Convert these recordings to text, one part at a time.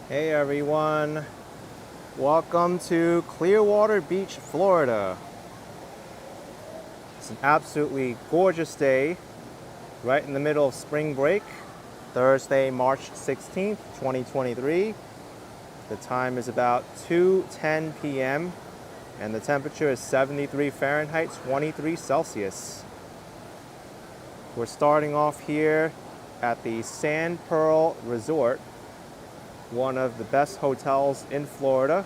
Hey everyone, welcome to Clearwater Beach, Florida. It's an absolutely gorgeous day right in the middle of spring break, Thursday, March 16th, 2023. The time is about 2:10 p.m. and the temperature is 73 Fahrenheit, 23 Celsius. We're starting off here at the Sandpearl Resort, one of the best hotels in Florida.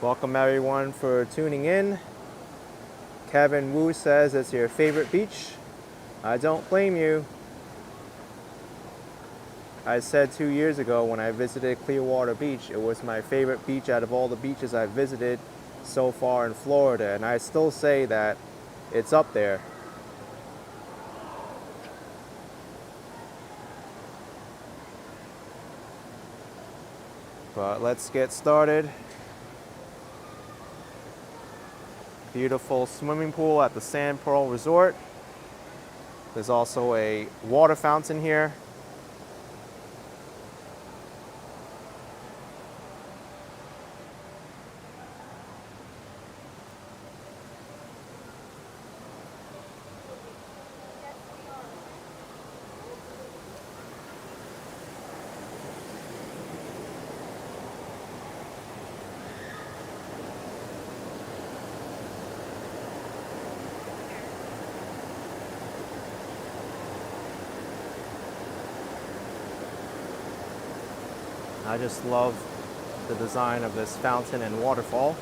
Welcome everyone for tuning in. Kevin Wu says it's your favorite beach. I don't blame you. I said 2 years ago when I visited Clearwater Beach, it was my favorite beach out of all the beaches I've visited so far in Florida, and I still say that it's up there. But let's get started. Beautiful swimming pool at the Sandpearl Resort. There's also a water fountain here. I just love the design of this fountain and waterfall.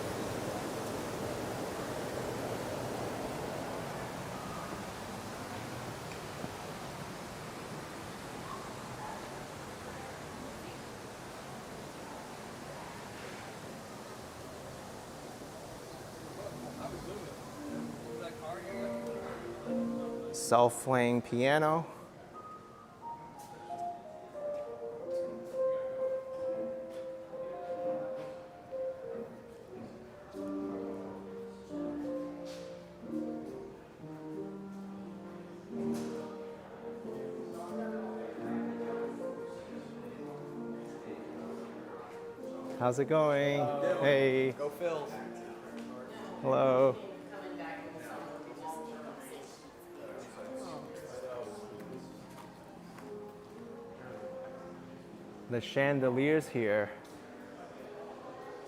Self-playing piano. How's it going? Hey. Go Phil. Hello. The chandeliers here,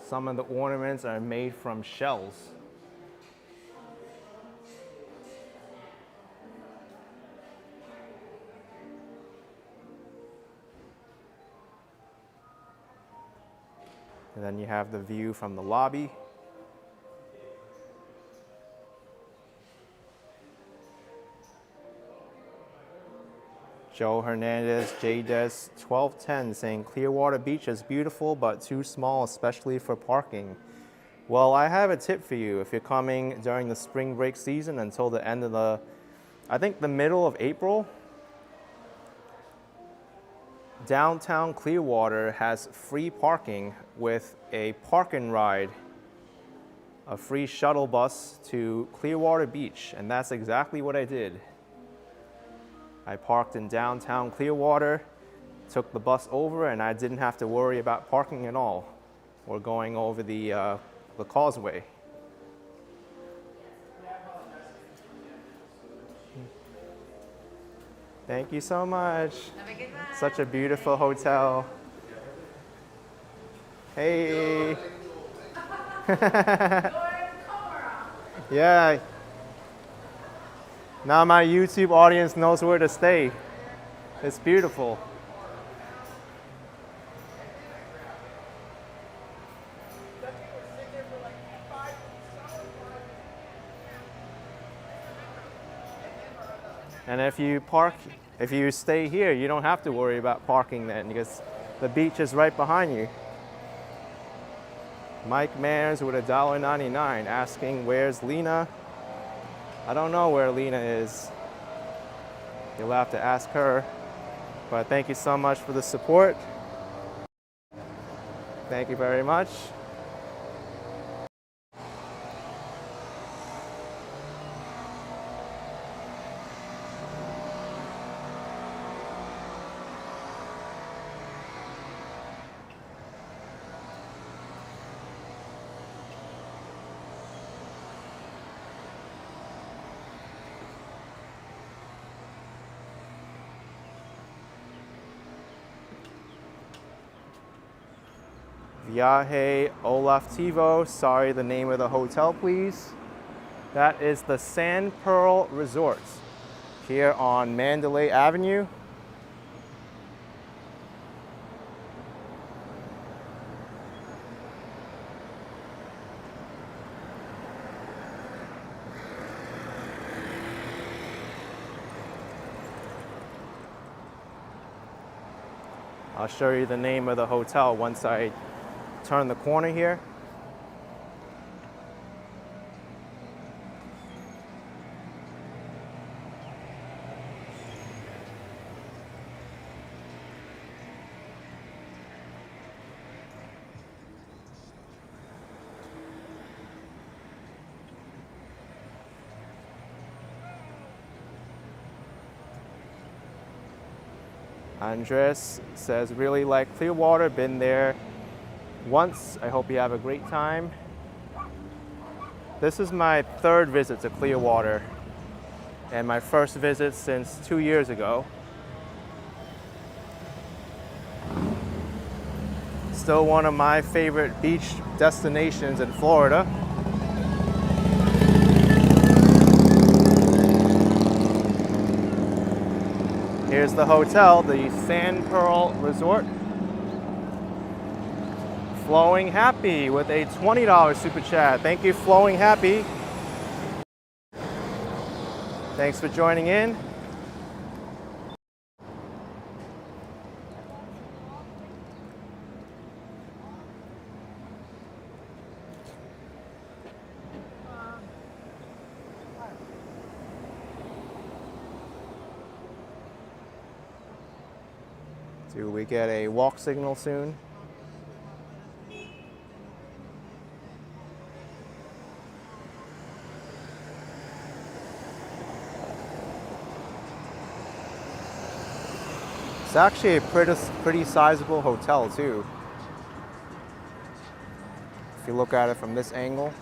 some of the ornaments are made from shells. And then you have the view from the lobby. Joe Hernandez, JDes 1210 saying Clearwater Beach is beautiful but too small, especially for parking. Well, I have a tip for you if you're coming during the spring break season until the end of I think the middle of April. Downtown Clearwater has free parking with a park and ride, a free shuttle bus to Clearwater Beach, and that's exactly what I did. I parked in downtown Clearwater, took the bus over, and I didn't have to worry about parking at all or going over the causeway. Thank you so much. Have a good night. Such a beautiful hotel. Hey. Yeah. Now my YouTube audience knows where to stay. It's beautiful. And if you stay here, you don't have to worry about parking then because the beach is right behind you. Mike Manners with $1.99 asking, where's Lena? I don't know where Lena is. You'll have to ask her. But thank you so much for the support. Thank you very much. Viaje Olaftivo. Sorry, the name of the hotel, please. That is the Sandpearl Resort here on Mandalay Avenue. I'll show you the name of the hotel once I turn the corner here. Andres says, really like Clearwater, been there once. I hope you have a great time. This is my third visit to Clearwater and my first visit since 2 years ago. Still one of my favorite beach destinations in Florida. Here's the hotel, the Sandpearl Resort. Flowing Happy with a $20 super chat. Thank you, Flowing Happy. Thanks for joining in. Do we get a walk signal soon? It's actually a pretty sizable hotel too. If you look at it from this angle.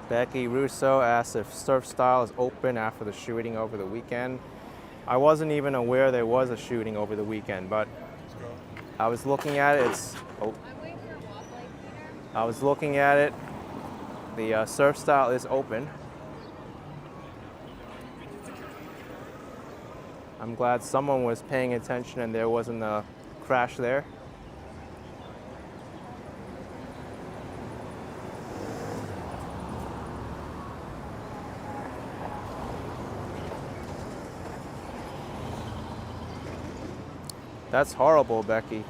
Becky Russo asks if Surf Style is open after the shooting over the weekend. I wasn't even aware there was a shooting over the weekend, but I was looking at it. I was looking at it. The Surf Style is open. I'm glad someone was paying attention and there wasn't a crash there. That's horrible, Becky.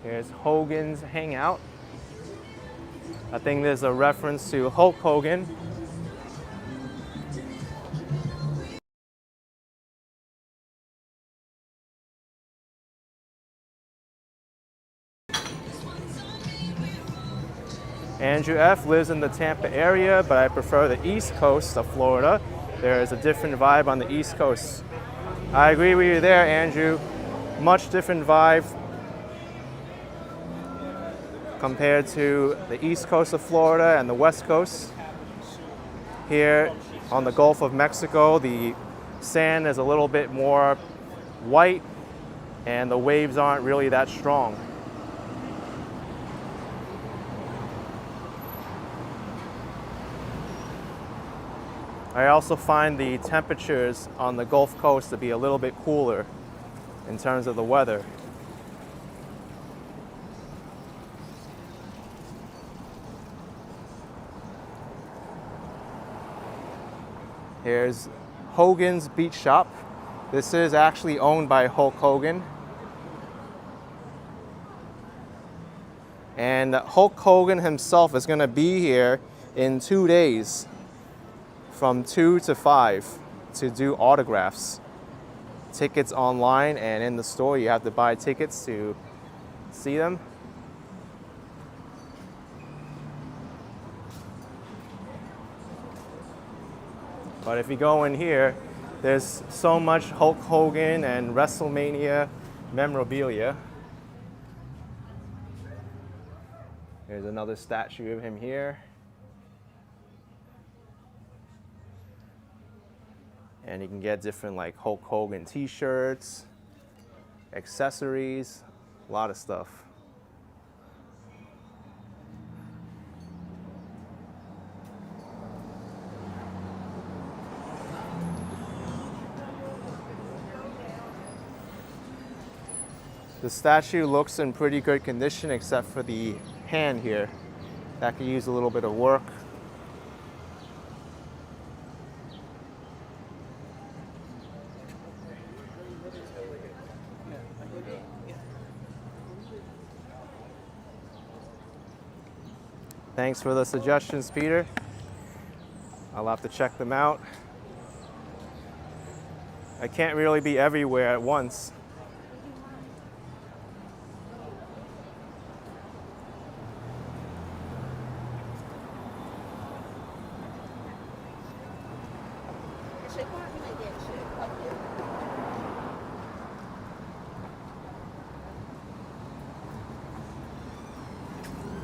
Here's Hogan's Hangout. I think there's a reference to Hulk Hogan. Andrew F. lives in the Tampa area, but I prefer the East Coast of Florida. There is a different vibe on the East Coast. I agree with you there, Andrew. Much different vibe compared to the East Coast of Florida and the West Coast. Here on the Gulf of Mexico, the sand is a little bit more white and the waves aren't really that strong. I also find the temperatures on the Gulf Coast to be a little bit cooler in terms of the weather. Here's Hogan's Beach Shop. This is actually owned by Hulk Hogan. And Hulk Hogan himself is going to be here in 2 days, from 2 to 5, to do autographs. tickets online, and in the store you have to buy tickets to see them. But if you go in here, there's so much Hulk Hogan and WrestleMania memorabilia. There's another statue of him here. And you can get different like Hulk Hogan t-shirts, accessories, a lot of stuff. The statue looks in pretty good condition except for the hand here. That could use a little bit of work. Thanks for the suggestions, Peter. I'll have to check them out. I can't really be everywhere at once.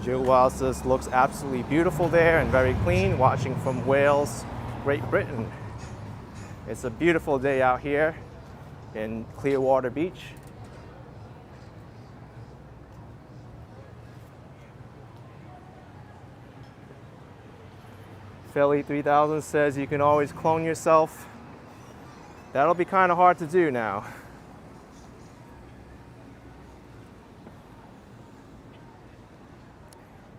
Jill Wild says looks absolutely beautiful there and very clean, watching from Wales, Great Britain. It's a beautiful day out here in Clearwater Beach. Philly 3000 says you can always clone yourself. That'll be kind of hard to do now.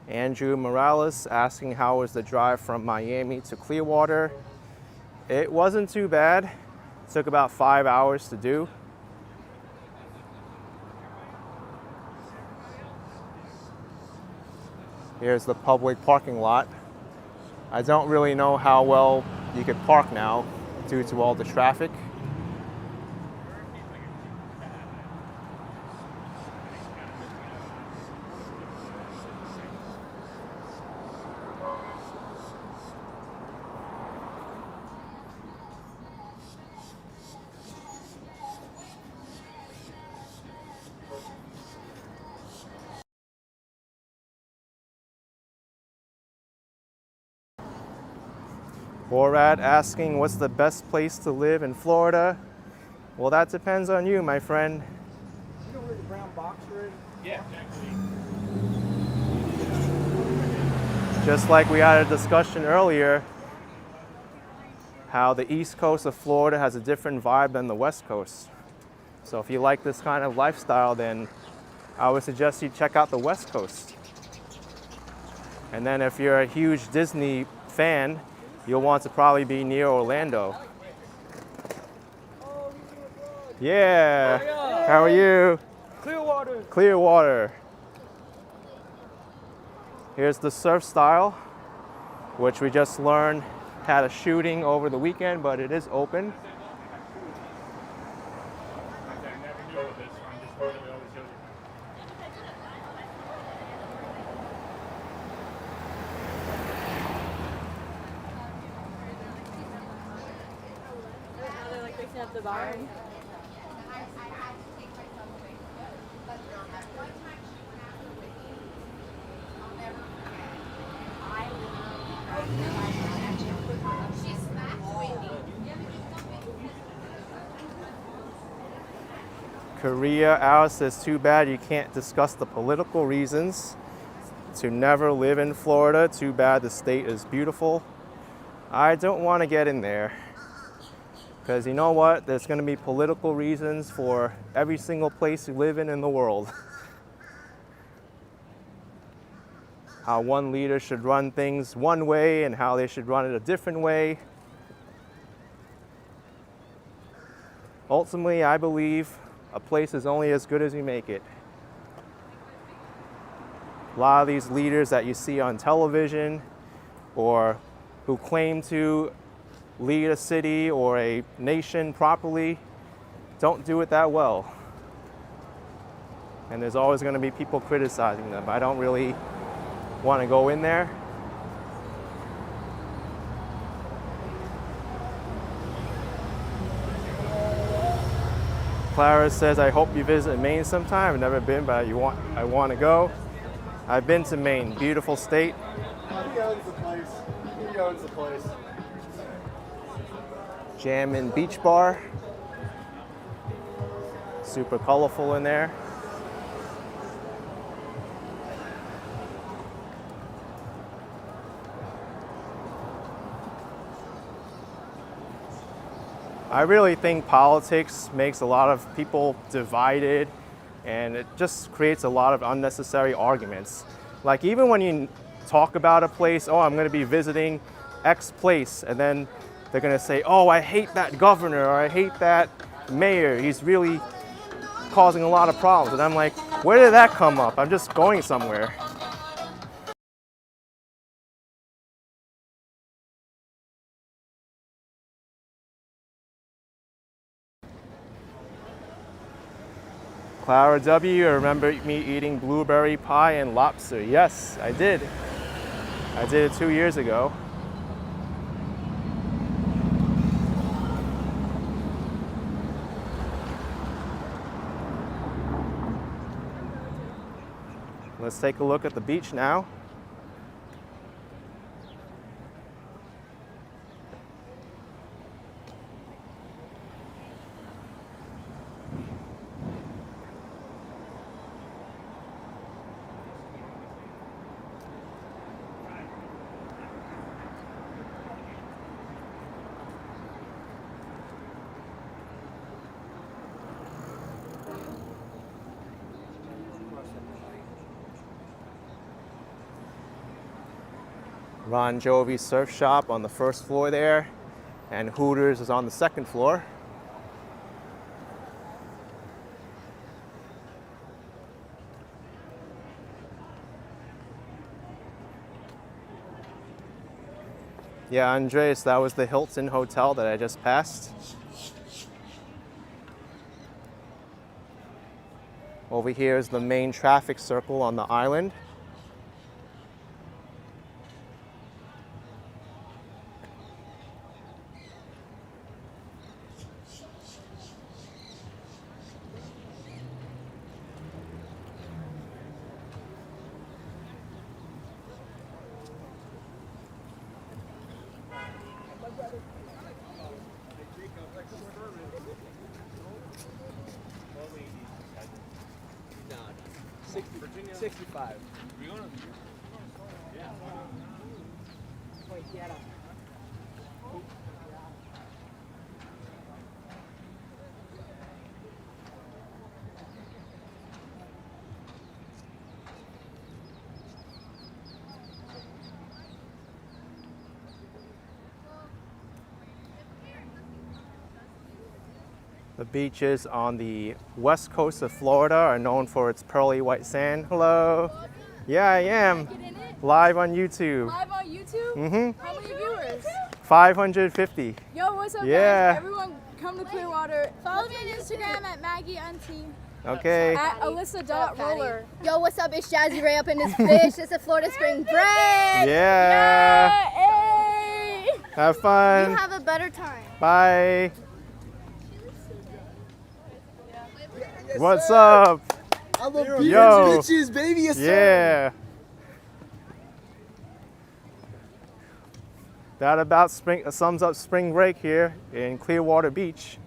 Andrew Morales asking how was the drive from Miami to Clearwater. It wasn't too bad. It took about 5 hours to do. Here's the public parking lot. I don't really know how well you could park now due to all the traffic. Borat asking what's the best place to live in Florida? Well, that depends on you, my friend. You know where the brown box is? Yeah, exactly. Just like we had a discussion earlier, how the east coast of Florida has a different vibe than the west coast. So if you like this kind of lifestyle, then I would suggest you check out the west coast. And then if you're a huge Disney fan, you'll want to probably be near Orlando. Yeah. How are you? Clearwater. Clearwater. Here's the surf style, which we just learned had a shooting over the weekend, but it is open. Up the barn. Korea Alice says, too bad you can't discuss the political reasons to never live in Florida. Too bad the state is beautiful. I don't want to get in there. Because you know what? There's going to be political reasons for every single place you live in the world. How one leader should run things one way and how they should run it a different way. Ultimately, I believe a place is only as good as you make it. A lot of these leaders that you see on television or who claim to lead a city or a nation properly, don't do it that well. And there's always going to be people criticizing them. I don't really want to go in there. Clara says, I hope you visit Maine sometime. I've never been, but I want to go. I've been to Maine, beautiful state. He owns the place. He owns the place. Jam and Beach Bar. Super colorful in there. I really think politics makes a lot of people divided, and it just creates a lot of unnecessary arguments. Like even when you talk about a place, oh, I'm going to be visiting X place, and then they're going to say, oh, I hate that governor, or I hate that mayor, he's really causing a lot of problems. And I'm like, where did that come up? I'm just going somewhere. Clara W., you remember me eating blueberry pie and lobster? Yes, I did. I did it 2 years ago. Let's take a look at the beach now. Ron Jovi's surf shop on the first floor there, and Hooters is on the second floor. Yeah, Andres, that was the Hilton Hotel that I just passed. Over here is the main traffic circle on the island. No, 65. Wait, get up. The beaches on the west coast of Florida are known for its pearly white sand. Hello. Yeah, I am. Get in it? Live on YouTube. Live on YouTube? Mm-hmm. How many viewers? 550. Yo, what's up, Yeah. guys? Everyone come to Clearwater. Follow me on Instagram at Maggie Auntie. Okay. At Alyssa.roller. Yo, what's up? It's Jazzy Ray up in this fish. It's a Florida spring break. Yeah. Hey! Have You fun. have a better time. Bye. What's up? I'm a Yo. bitches, baby. Yes, sir. Yeah. That about sums up spring break here in Clearwater Beach.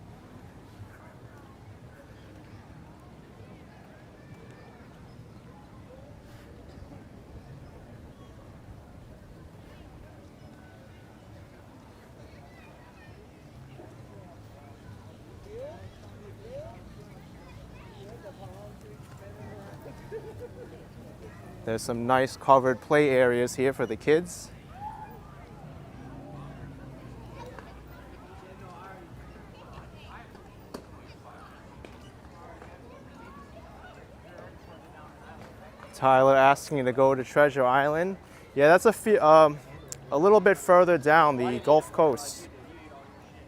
There's some nice covered play areas here for the kids. Tyler asking me to go to Treasure Island. Yeah, that's a little bit further down the Gulf Coast,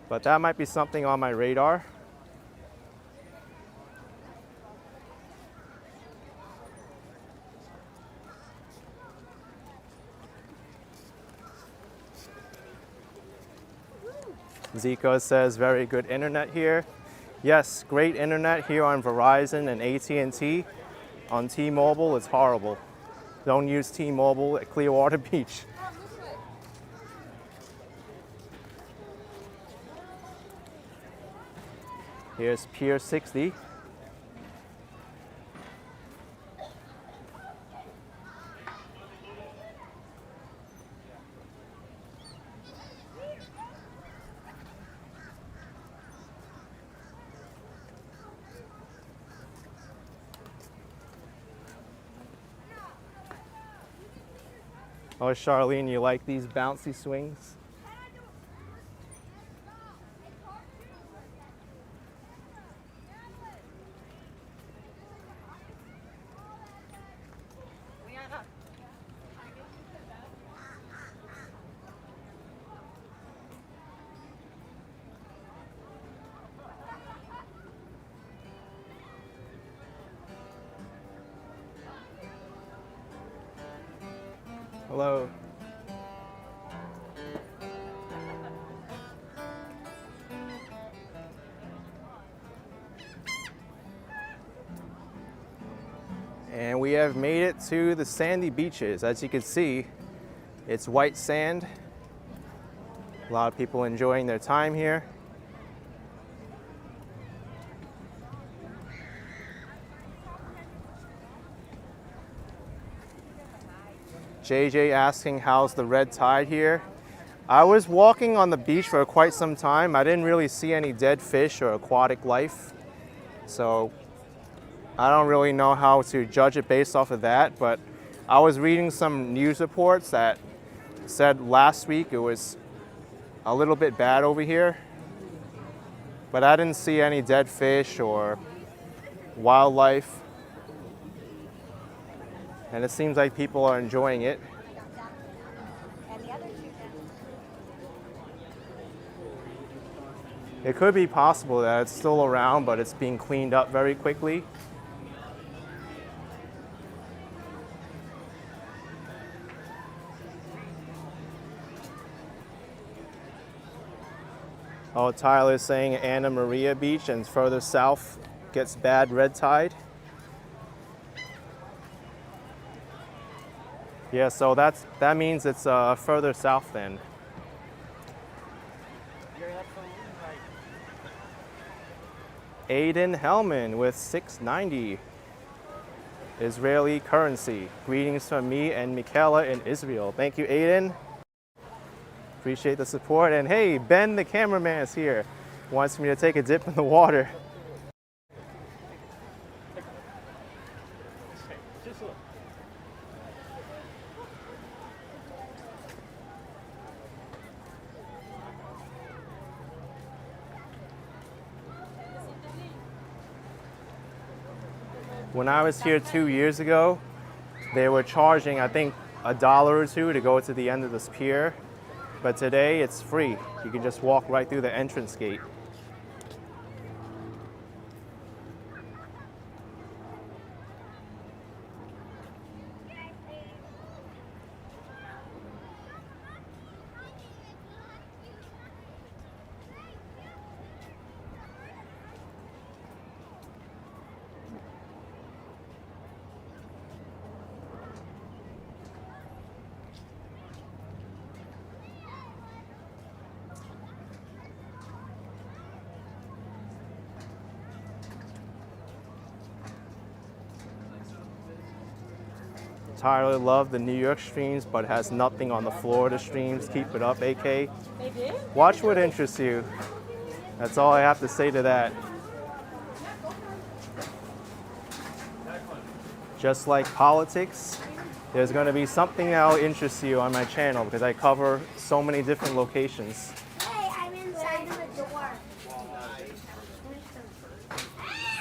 but that might be something on my radar. Zico says very good internet here. Yes, great internet here on Verizon and AT&T. On T-Mobile, it's horrible. Don't use T-Mobile at Clearwater Beach. Here's Pier 60. Oh, Charlene, you like these bouncy swings? Hello. And we have made it to the sandy beaches. As you can see, it's white sand. A lot of people enjoying their time here. JJ asking how's the red tide here. I was walking on the beach for quite some time. I didn't really see any dead fish or aquatic life. So I don't really know how to judge it based off of that, but I was reading some news reports that said last week it was a little bit bad over here, but I didn't see any dead fish or wildlife. And it seems like people are enjoying it. It could be possible that it's still around, but it's being cleaned up very quickly. Oh, Tyler's saying Anna Maria Beach and further south gets bad red tide. Yeah, so that means it's further south then. Aiden Hellman with 690 Israeli currency. Greetings from me and Michaela in Israel. Thank you, Aiden. Appreciate the support. And hey, Ben the cameraman is here. Wants me to take a dip in the water. When I was here 2 years ago, they were charging, I think, $1 or $2 to go to the end of this pier. But today it's free. You can just walk right through the entrance gate. Tyler loved the New York streams, but has nothing on the Florida streams. Keep it up, AK. Watch what interests you. That's all I have to say to that. Just like politics, there's going to be something that'll interest you on my channel because I cover so many different locations. Hey, I'm inside of the door.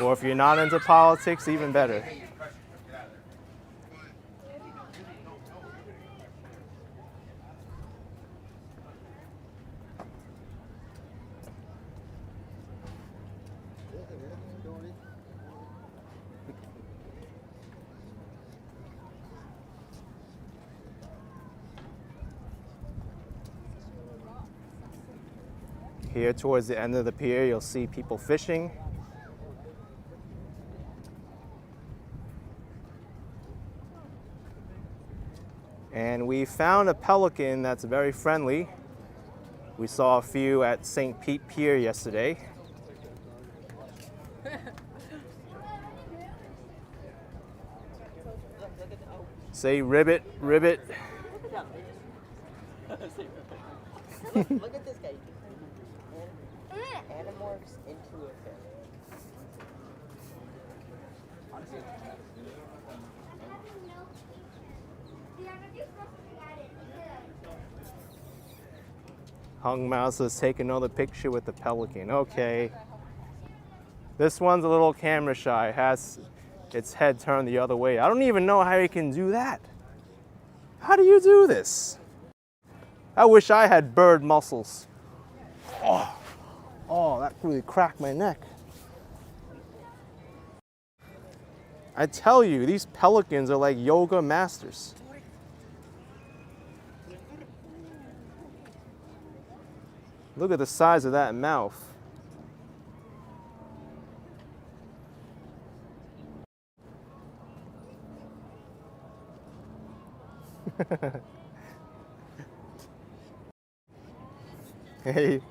Or if you're not into politics, even better. Here towards the end of the pier, you'll see people fishing. And we found a pelican that's very friendly. We saw a few at St. Pete Pier yesterday. Say ribbit, ribbit. Look at this guy. Animorphs into a fish. Hung Mouse, let's take another picture with the pelican. Okay. This one's a little camera shy, has its head turned the other way. I don't even know how you can do that. How do you do this? I wish I had bird muscles. Oh, that really cracked my neck. I tell you, these pelicans are like yoga masters. Look at the size of that mouth. Hey.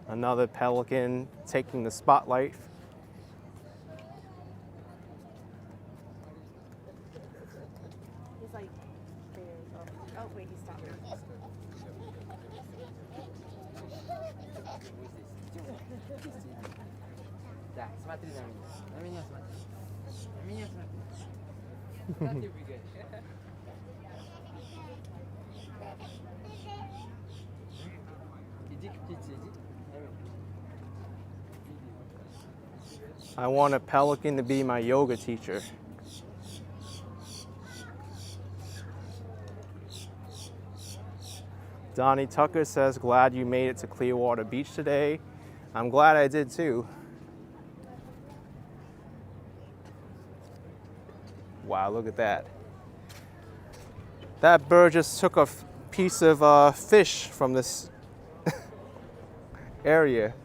Another pelican taking the spotlight. He's like, oh wait, he stopped. Да, смотри на меня. На меня смотри. На меня смотри. Куда ты бегаешь? Иди к птице, иди. I want a pelican to be my yoga teacher. Donnie Tucker says, glad you made it to Clearwater Beach today. I'm glad I did too. Wow, look at that. That bird just took a piece of fish from this area.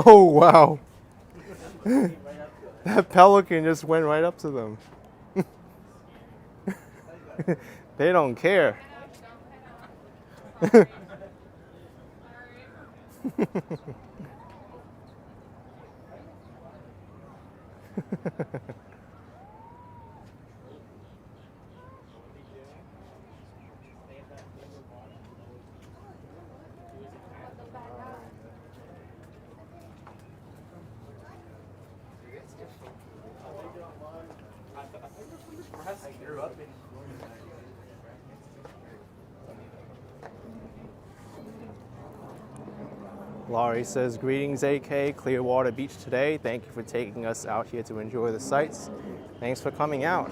Oh, wow. That pelican just went right up to them. They don't care. Laurie says, greetings AK, Clearwater Beach today. Thank you for taking us out here to enjoy the sights. Thanks for coming out.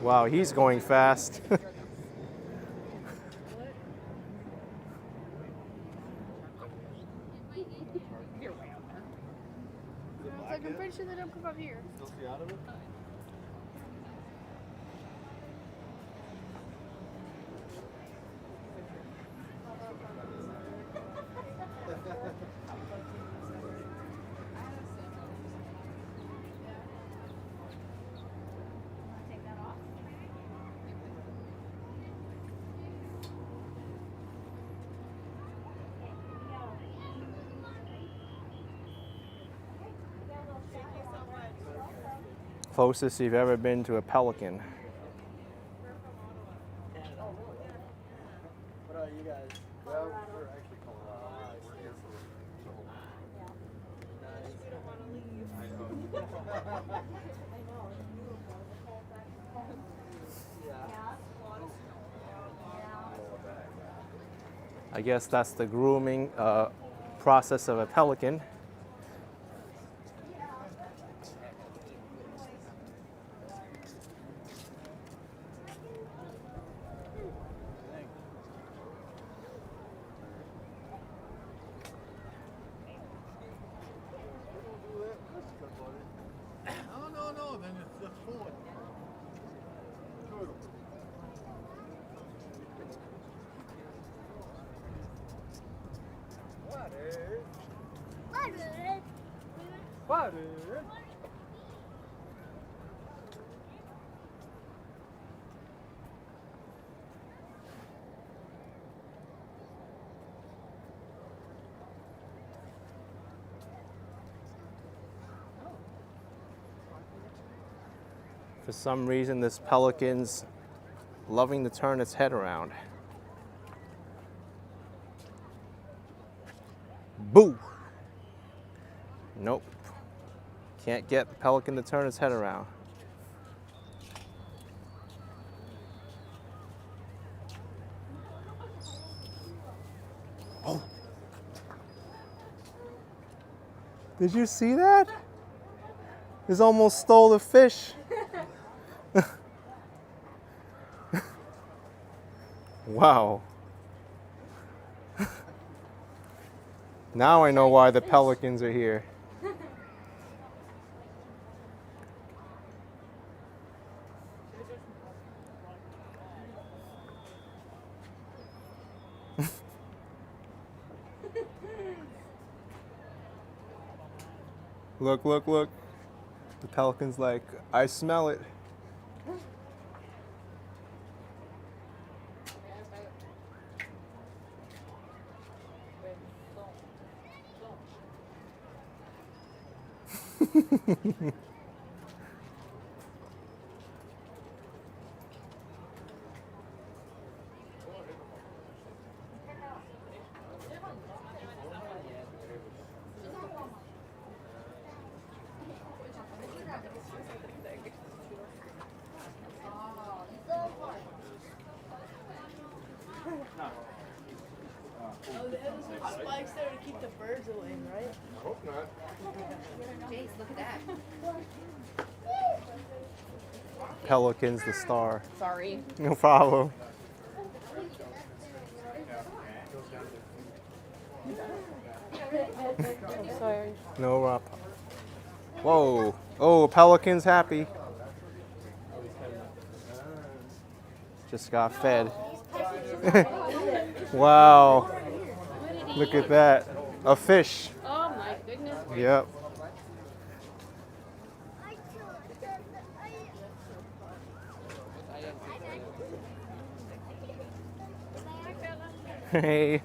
Wow, he's going fast. It's like, I'm pretty sure they don't come up here. Closest you've ever been to a pelican. What are you guys? Well, we're actually Colorado. We're here for I guess that's the grooming process of a pelican. Water. For some reason, this pelican's loving to turn its head around. Boo! Nope. Can't get the pelican to turn its head around. Oh! Did you see that? It almost stole the fish. Wow. Now I know why the pelicans are here. Look, look, look. The pelican's like, I smell it. Spikes there to keep the birds away, right? I hope not. Jace, look at that. Pelican's the star. Sorry. No problem. Sorry. No problem. Whoa. Oh, pelican's happy. Just got fed. Wow. Look at that. A fish. Oh my goodness. Yep. Hey.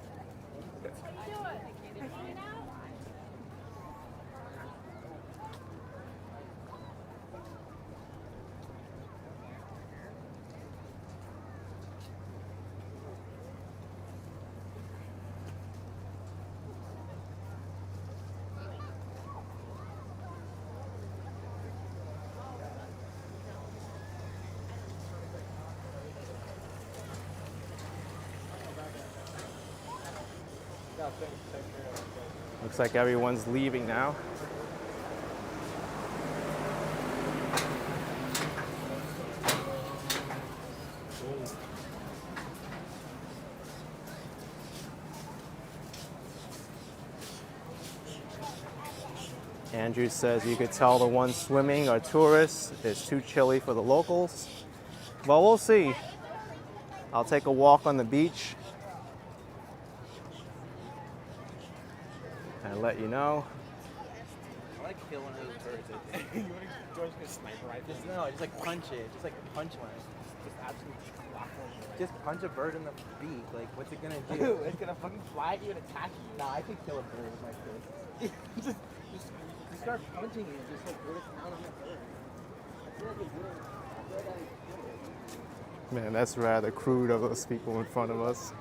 Looks like everyone's leaving now. Andrew says you could tell the ones swimming are tourists. It's too chilly for the locals. Well, we'll see. I'll take a walk on the beach and let you know. I want to kill one of those birds. You want to George get a sniper rifle? Just no, just like punch it. Just like punch one. Just absolutely whack one. Just punch a bird in the beak. Like, what's it gonna do? It's gonna fucking fly at you and attack you. Nah, I could kill a bird with my fist. just start punching it. Just like put it down on that bird. I feel like it would. I feel like I would kill it. Man, that's rather crude of those people in front of us.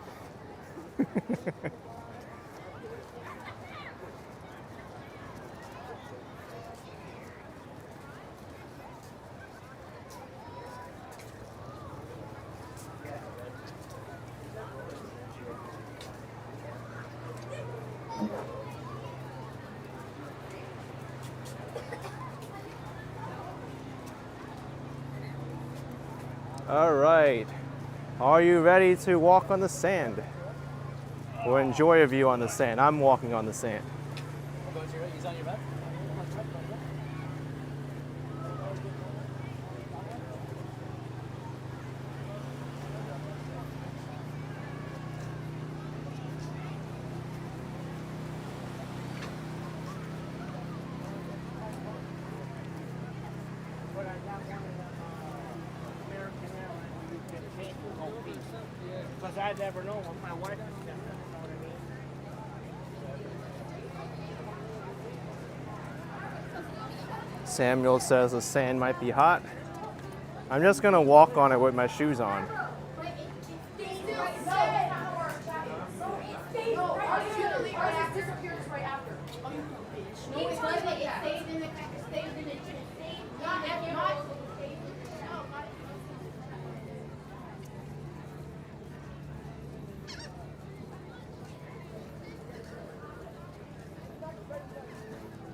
All right, are you ready to walk on the sand or enjoy a view on the sand? I'm walking on the sand. He's on your back? Because I never know when my wife is different, you know what I mean? Samuel says the sand might be hot. I'm just gonna walk on it with my shoes on.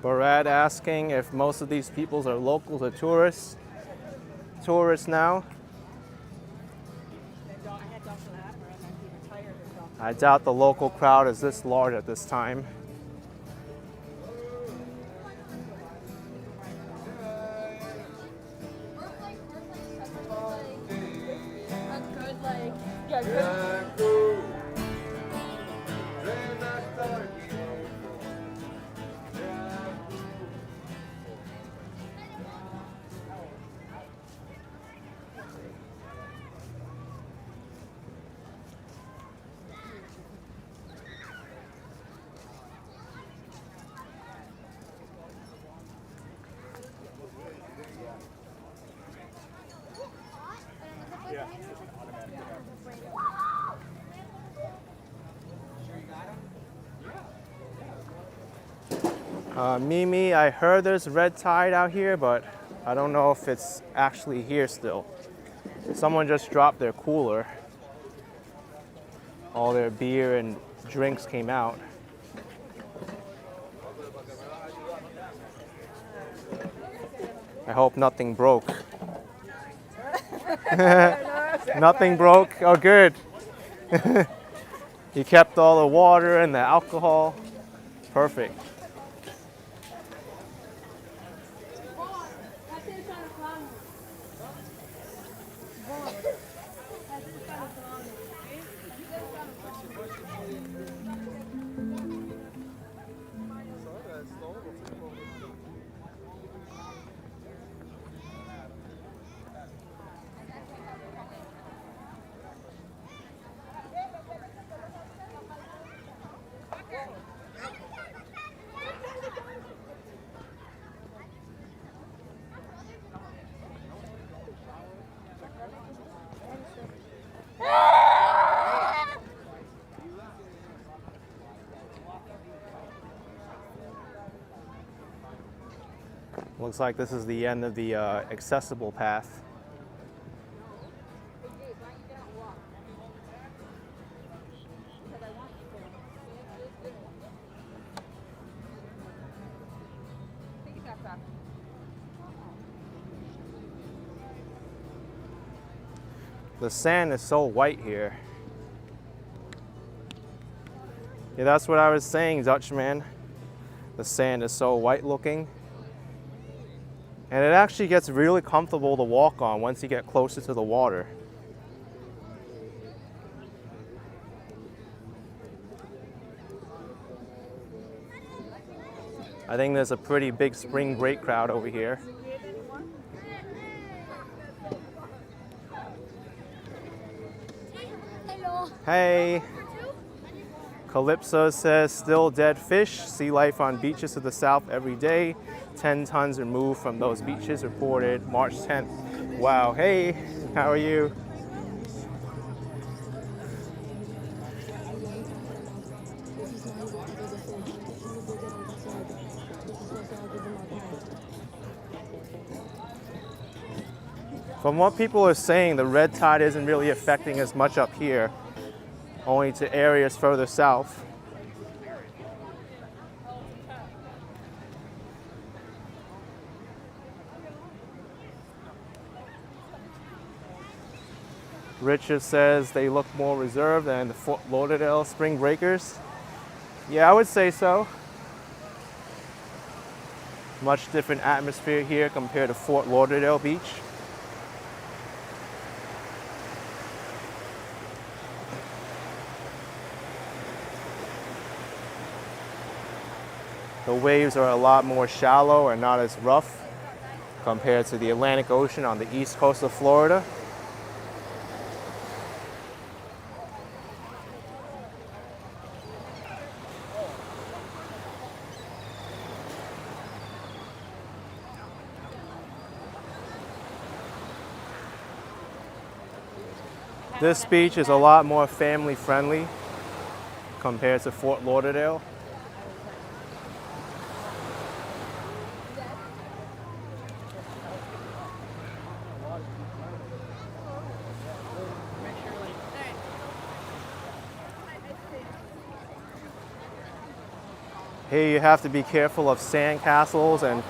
Barad asking if most of these people are locals or tourists. Tourists now. I doubt the local crowd is this large at this time. Mimi, I heard there's red tide out here, but I don't know if it's actually here still. Someone just dropped their cooler. All their beer and drinks came out. I hope nothing broke. Nothing broke? Oh, good. You kept all the water and the alcohol. Perfect. Looks like this is the end of the accessible path. The sand is so white here. Yeah, that's what I was saying, Dutchman. The sand is so white looking. And it actually gets really comfortable to walk on once you get closer to the water. I think there's a pretty big spring break crowd over here. Hello. Hey. Calypso says, still dead fish. Sea life on beaches to the south every day. 10 tons removed from those beaches reported March 10th. Wow. Hey, how are you? From what people are saying, the red tide isn't really affecting as much up here, only to areas further south. Richard says they look more reserved than the Fort Lauderdale Spring Breakers. Yeah, I would say so. Much different atmosphere here compared to Fort Lauderdale Beach. The waves are a lot more shallow and not as rough compared to the Atlantic Ocean on the east coast of Florida. This beach is a lot more family friendly compared to Fort Lauderdale. Here you have to be careful of sand castles and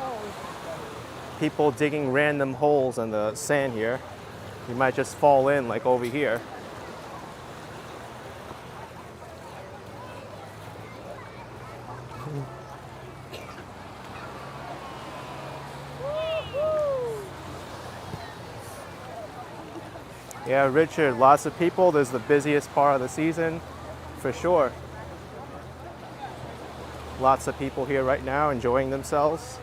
people digging random holes in the sand here. You might just fall in like over here. Yeah, Richard, lots of people. This is the busiest part of the season, for sure. Lots of people here right now enjoying themselves.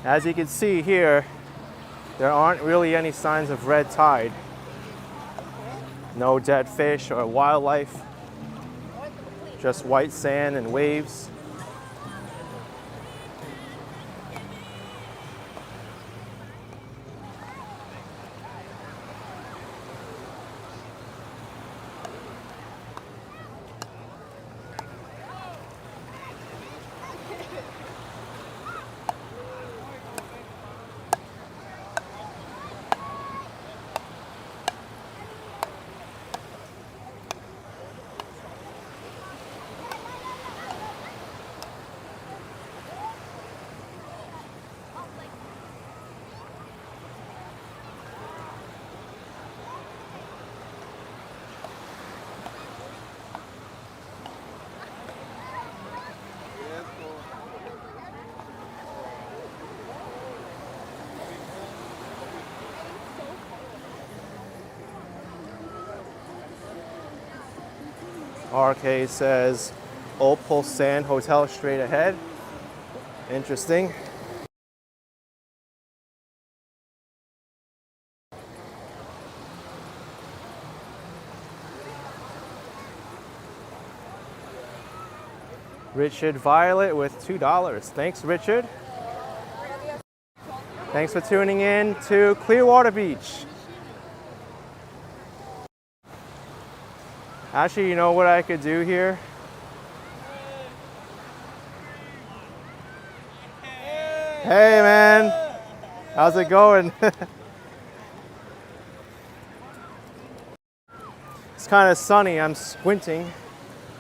As you can see here, there aren't really any signs of red tide. No dead fish or wildlife, just white sand and waves. RK says Opal Sand Hotel straight ahead. Interesting. Richard Violet with $2. Thanks, Richard. Thanks for tuning in to Clearwater Beach. Actually, you know what I could do here? Hey, man. How's it going? It's kind of sunny. I'm squinting.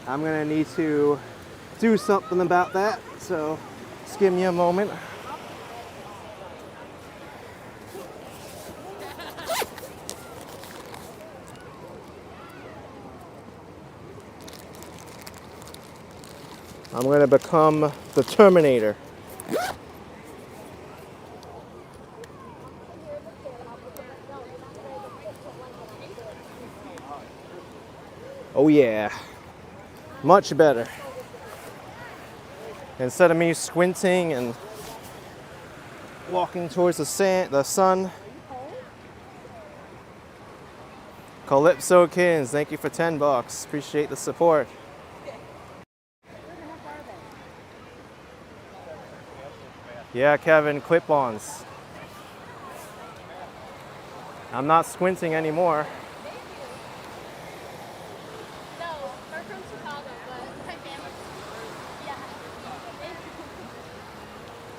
I'm gonna need to do something about that. So just give me a moment. I'm gonna become the Terminator. Oh yeah, much better. Instead of me squinting and walking towards the sun. Calypso Kins, thank you for $10. Appreciate the support. Yeah, Kevin, clip-ons. I'm not squinting anymore. No, we're from Chicago, but my family.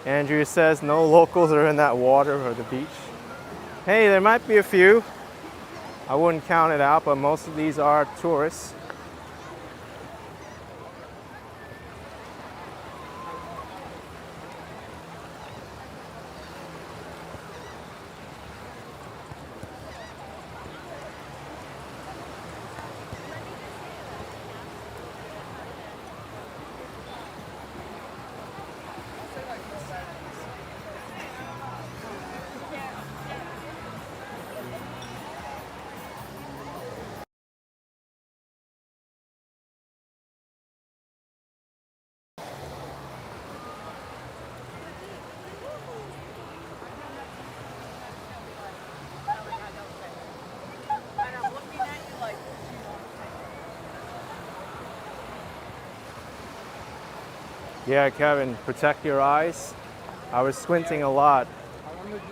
Yeah. Andrew says no locals are in that water or the beach. Hey, there might be a few. I wouldn't count it out, but most of these are tourists. Yeah, Kevin, protect your eyes. I was squinting a lot,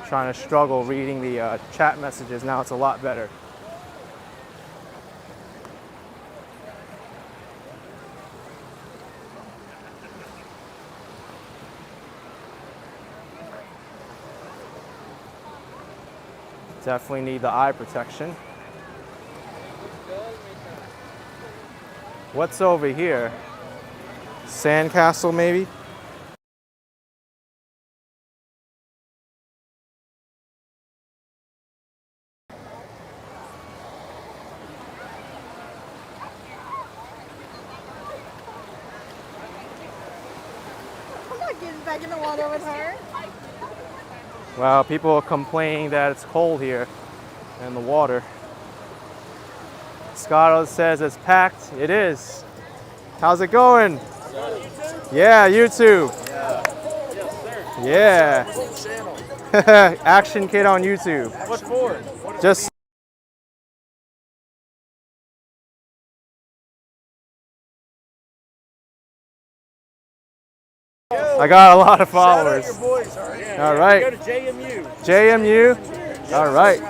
trying to struggle reading the chat messages. Now it's a lot better. Definitely need the eye protection. What's over here? Sandcastle, maybe? I'm not getting back in the water with her. Well, people are complaining that it's cold here in the water. Scotto says it's packed. It is. How's it going? Yeah, YouTube. Yeah. Action Kid on YouTube. What for? Just I got a lot of followers. All right. Go to JMU. JMU. All right.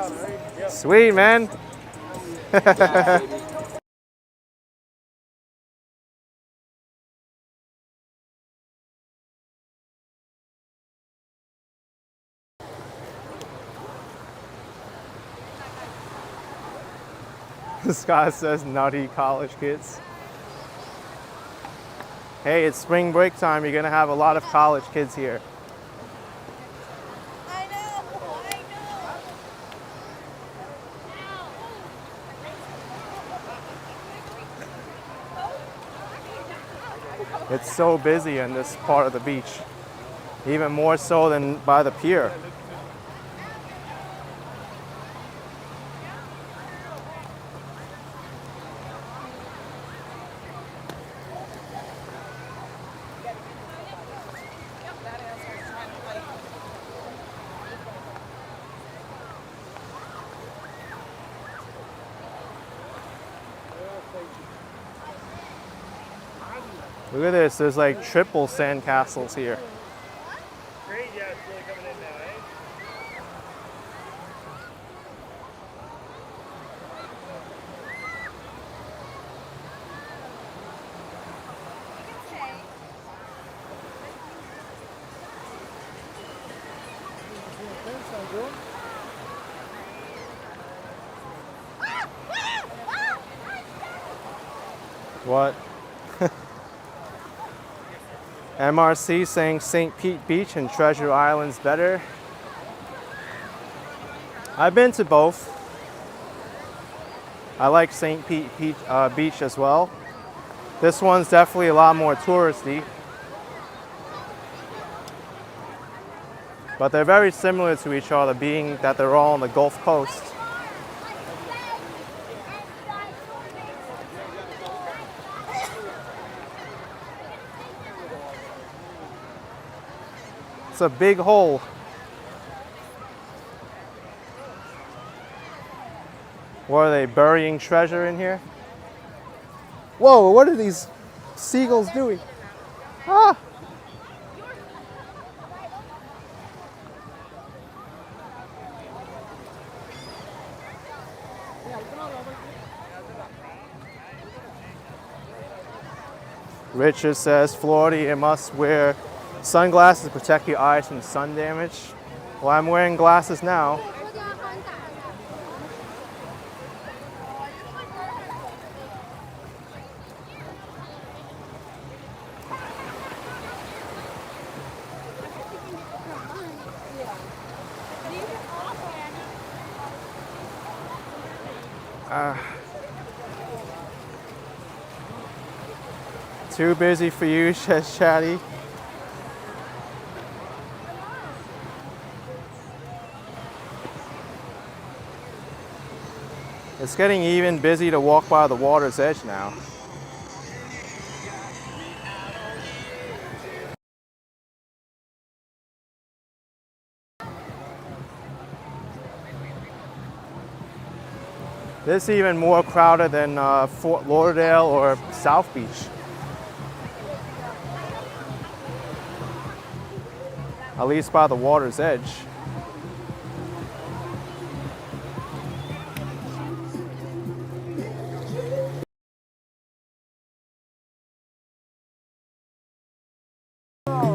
Sweet, man. Scott says nutty college kids. Hey, it's spring break time. You're gonna have a lot of college kids here. I know. It's so busy in this part of the beach, even more so than by the pier. Look at this, there's like triple sandcastles here. Great, yeah, it's really coming in now, eh? What? MRC saying St. Pete Beach and Treasure Island's better. I've been to both. I like St. Pete Beach as well. This one's definitely a lot more touristy. But they're very similar to each other, being that they're all on the Gulf Coast. It's a big hole. What are they, burying treasure in here? Whoa, what are these seagulls doing? Ah! Richard says, Florida, you must wear sunglasses to protect your eyes from sun damage. Well, I'm wearing glasses now. Too busy for you, says Chatty. It's getting even busy to walk by the water's edge now. This is even more crowded than Fort Lauderdale or South Beach. at least by the water's edge.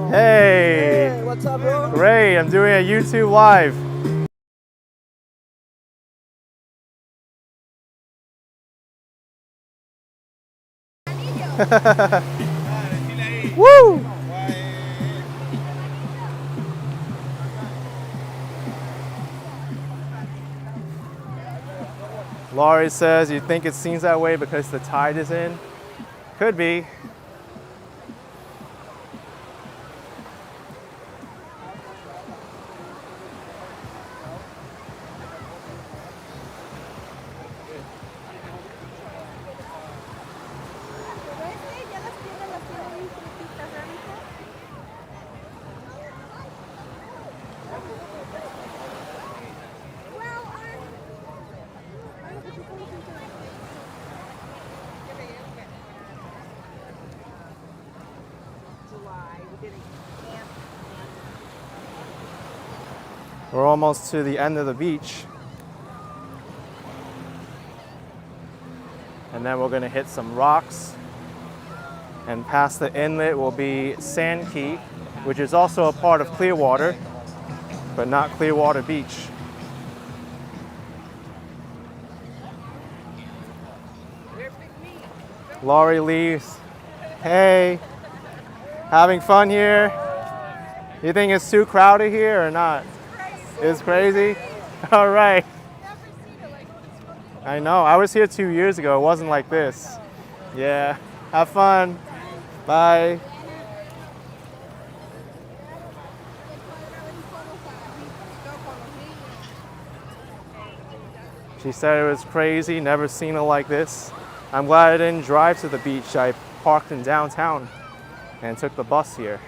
Hey! What's up, bro? Great, I'm doing a YouTube live. Woo! Laurie says, you think it seems that way because the tide is in? Could be. We're almost to the end of the beach. And then we're gonna hit some rocks. And past the inlet will be Sand Key, which is also a part of Clearwater, but not Clearwater Beach. Laurie leaves. Hey, having fun here? You think it's too crowded here or not? It's crazy? All right. I know, I was here 2 years ago. It wasn't like this. Yeah, have fun. Bye. She said it was crazy, never seen it like this. I'm glad I didn't drive to the beach. I parked in downtown and took the bus here.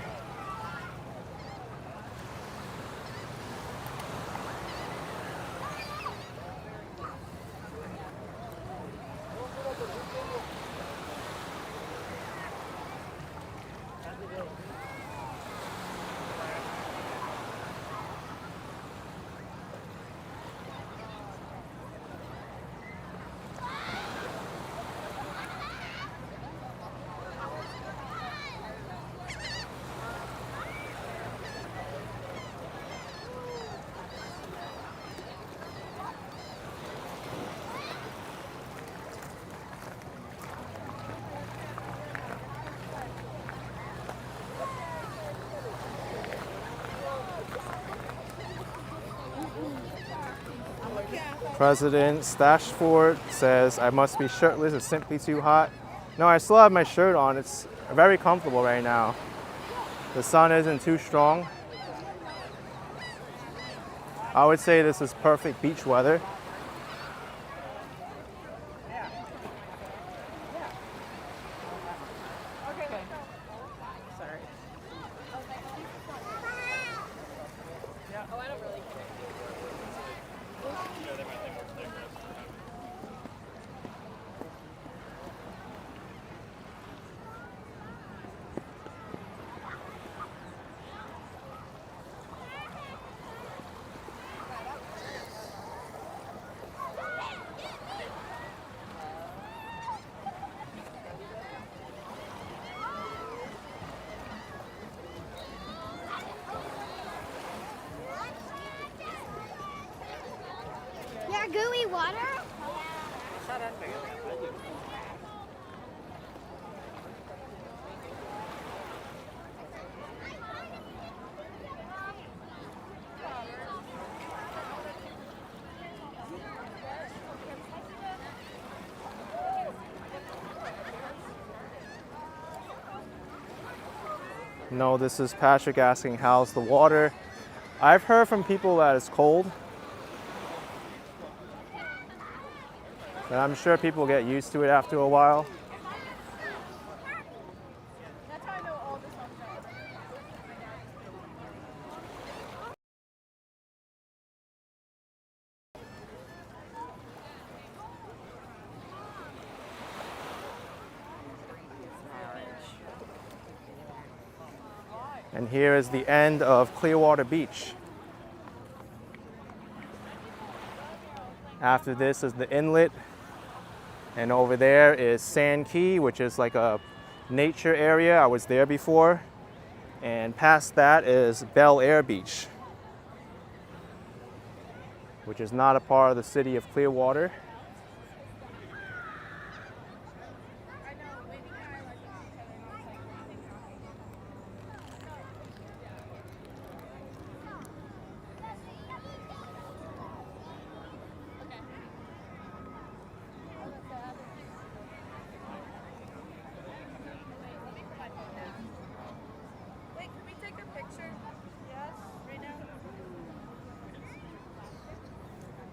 President Stashford says, I must be shirtless, it's simply too hot. No, I still have my shirt on. It's very comfortable right now. The sun isn't too strong. I would say this is perfect beach weather. Yeah, gooey water. No, this is Patrick asking how's the water. I've heard from people that it's cold. But I'm sure people get used to it after a while. That's how I know all this stuff. And here is the end of Clearwater Beach. After this is the inlet. And over there is Sand Key, which is like a nature area. I was there before. And past that is Bel Air Beach, which is not a part of the city of Clearwater.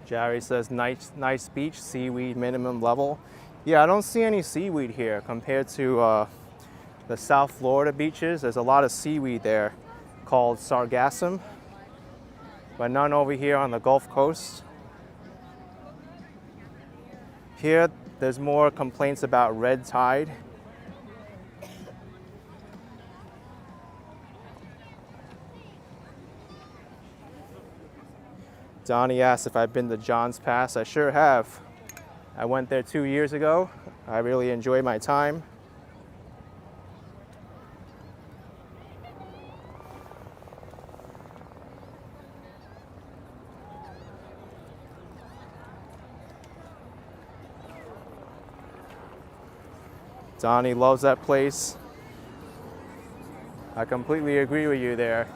Jerry says nice beach, seaweed minimum level. Yeah, I don't see any seaweed here compared to the South Florida beaches. There's a lot of seaweed there called sargassum, but none over here on the Gulf Coast. Here, there's more complaints about red tide. Donnie asked if I've been to John's Pass. I sure have. I went there 2 years ago. I really enjoyed my time. Donnie loves that place. I completely agree with you there.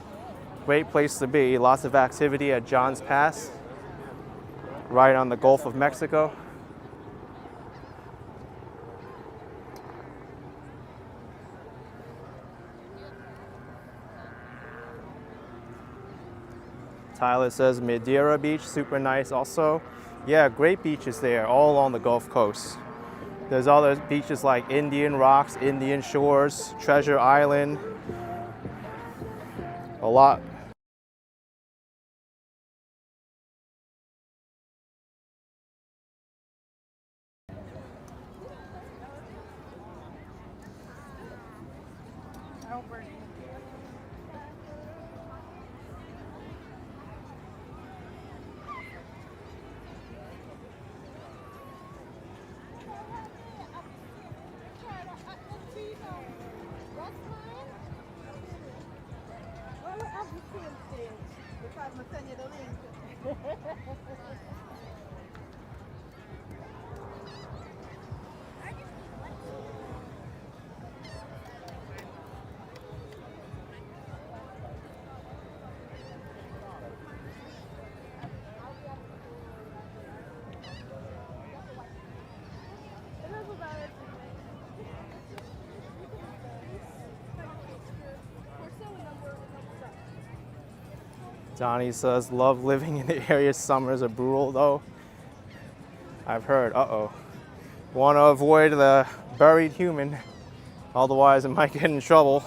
Great place to be. Lots of activity at John's Pass, right on the Gulf of Mexico. Tyler says Madeira Beach, super nice also. Yeah, great beaches there, all on the Gulf Coast. There's other beaches like Indian Rocks, Indian Shores, Treasure Island. A lot. Donnie says, love living in the area. Summers are brutal though. I've heard, uh-oh. Want to avoid the buried human, otherwise it might get in trouble.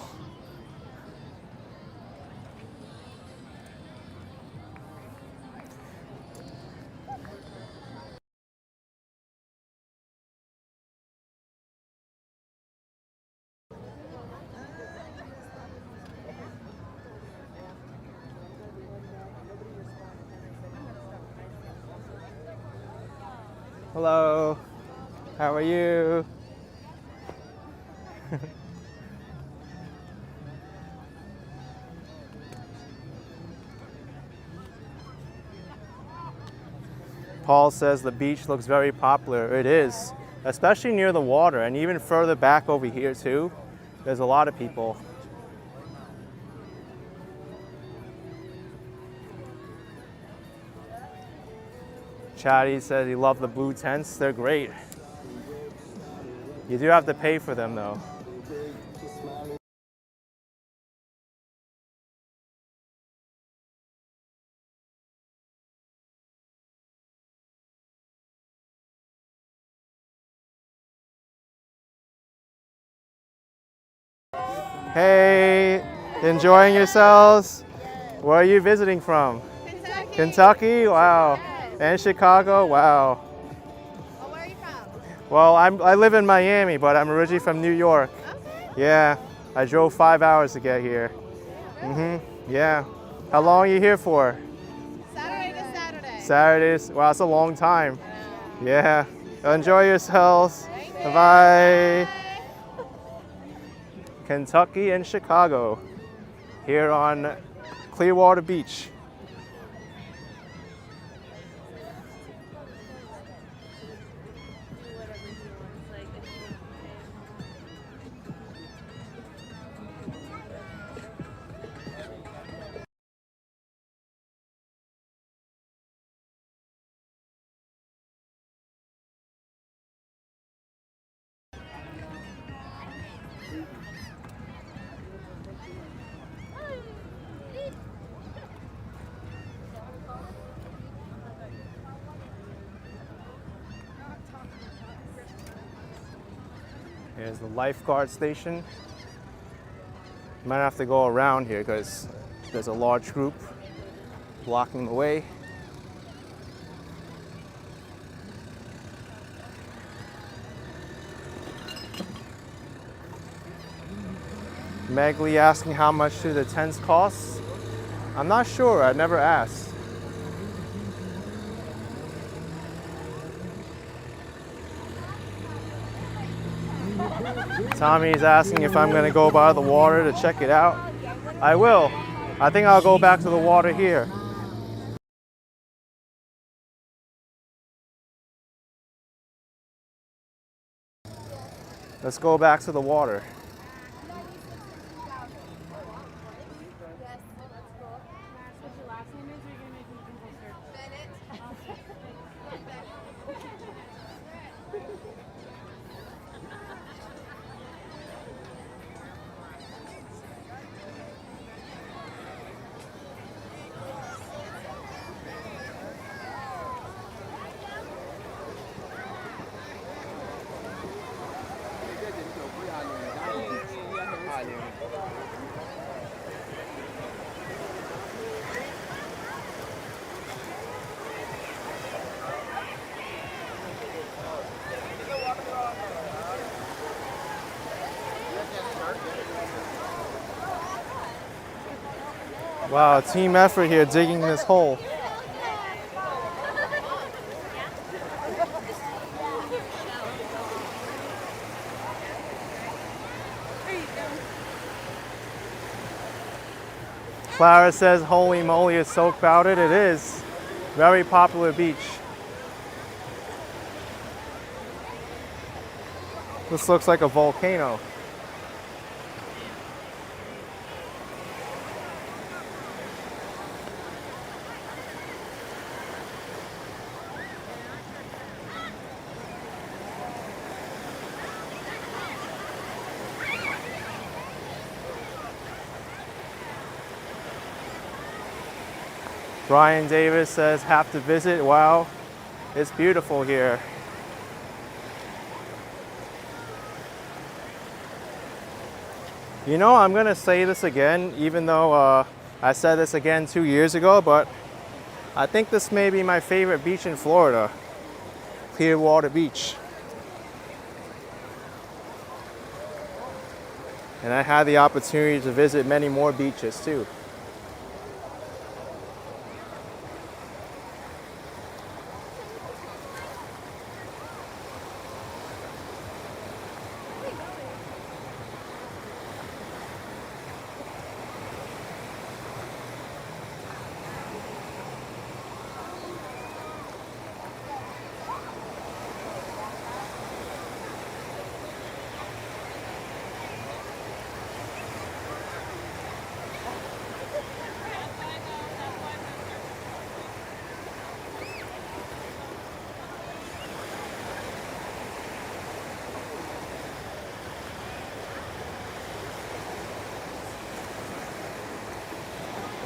Hello, how are you? Paul says the beach looks very popular. It is, especially near the water, and even further back over here too. There's a lot of people. Chatty says he loved the blue tents. They're great. You do have to pay for them though. Hey, enjoying yourselves? Where are you visiting from? Kentucky. Kentucky? Wow. Yes. And Chicago? Wow. Well, where are you from? Well, I live in Miami, but I'm originally from New York. Okay. Yeah, I drove 5 hours to get here. Yeah. How long are you here for? Saturday to Saturday. Saturdays. Wow, that's a long time. Yeah. Enjoy yourselves. Bye-bye. Kentucky and Chicago here on Clearwater Beach. Here's the lifeguard station. Might have to go around here because there's a large group blocking the way. Megley asking how much do the tents cost? I'm not sure, I never asked. Tommy's asking if I'm gonna go by the water to check it out. I will. I think I'll go back to the water here. Let's go back to the water. Wow, team effort here digging this hole. Clara says, holy moly, it's so crowded. It is. Very popular beach. This looks like a volcano. Brian Davis says, have to visit. Wow, it's beautiful here. You know, I'm gonna say this again, even though I said this again 2 years ago, but I think this may be my favorite beach in Florida, Clearwater Beach. And I had the opportunity to visit many more beaches too.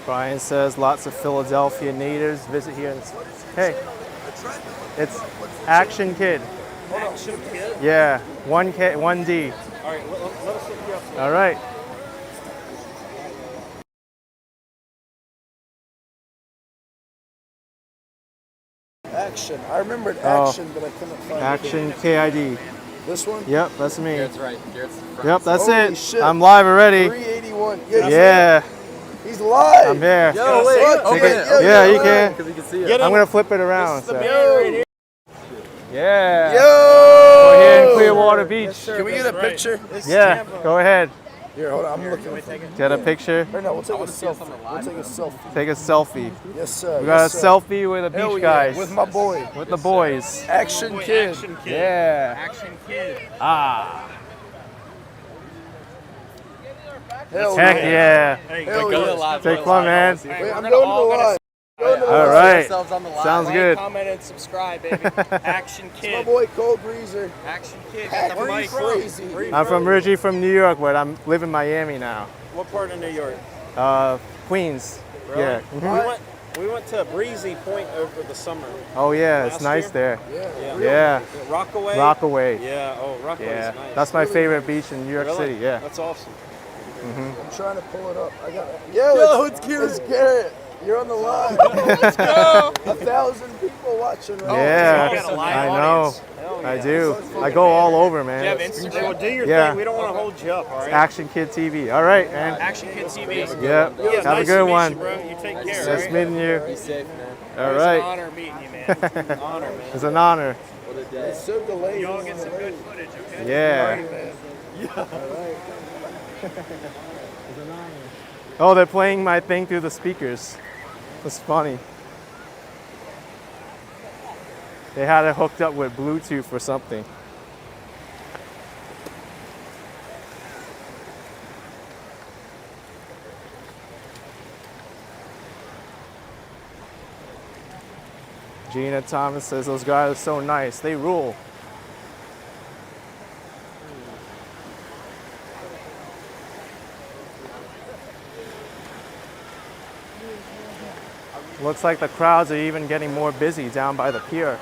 Brian says lots of Philadelphia natives visit here. Hey, it's Action Kid. Action Kid? Yeah, 1K, 1D. All right, let us look you up. All right. Action. I remembered Action, but I couldn't find it. Action KID. This one? Yep, that's me. That's right. Garrett's Yep, that's Holy it. shit. I'm live already. 381. Yeah. He's live. I'm here. Yo, wait. What? Open Take it. it. Open Yeah, it. you can. Because we can see it. I'm gonna flip it around. So. Yo. Yeah. Yo. We're here in Clearwater Beach. Can we get a picture? Yeah. Go ahead. Here, hold on. I'm looking for it. Get a picture. Or no, we'll take a selfie. We'll take a selfie. Take a selfie. Yes, sir. We got yes, a sir. selfie with the Hell beach yeah, guys. with my boy. With the boys. Action Kid. Action Kid. Yeah. Action Kid. Ah. Hell Heck yeah. yeah. Hey, Hell go yeah. to live. Take fun, man. Wait, I'm going to the live. All right. Ourselves on the live. Sounds good. Comment and subscribe, baby. Action My Kid. boy Cole Breezer. Action Kid. Hack Got the mic. crazy. I'm from originally from New York, but I'm live in Miami now. What part of New York? Queens. Really? Yeah. Mhm. We went to Breezy Point over the summer. Oh yeah, it's Last nice year? there. Yeah. Yeah. Rockaway? Rockaway. Yeah. Oh, Rockaway's Yeah. nice. That's my favorite beach in New York Really? City. Yeah. That's awesome. I'm trying to pull it up. I got it. Yo, it's Garrett. It's Garrett. You're on the line. Let's go. 1,000 people watching right Yeah. You got a live I know. audience. Hell yeah. I do. I go all over, man. Do you have Instagram? Well, do your Yeah. thing. We don't want to hold you up, all right? Action Kid TV. All right, man. Action Kid TV. Yeah. Yeah, Have a nice good to meet one. You, bro. You take care. Nice right? meeting you. Be safe, man. All It's an right. honor meeting you, man. Honor, man. It's an honor. What a day. It's so delayed. Y'all get some good footage, okay? Yeah. Oh, they're playing my thing through the speakers. That's funny. They had it hooked up with Bluetooth or something. Gina Thomas says those guys are so nice. They rule. Looks like the crowds are even getting more busy down by the pier.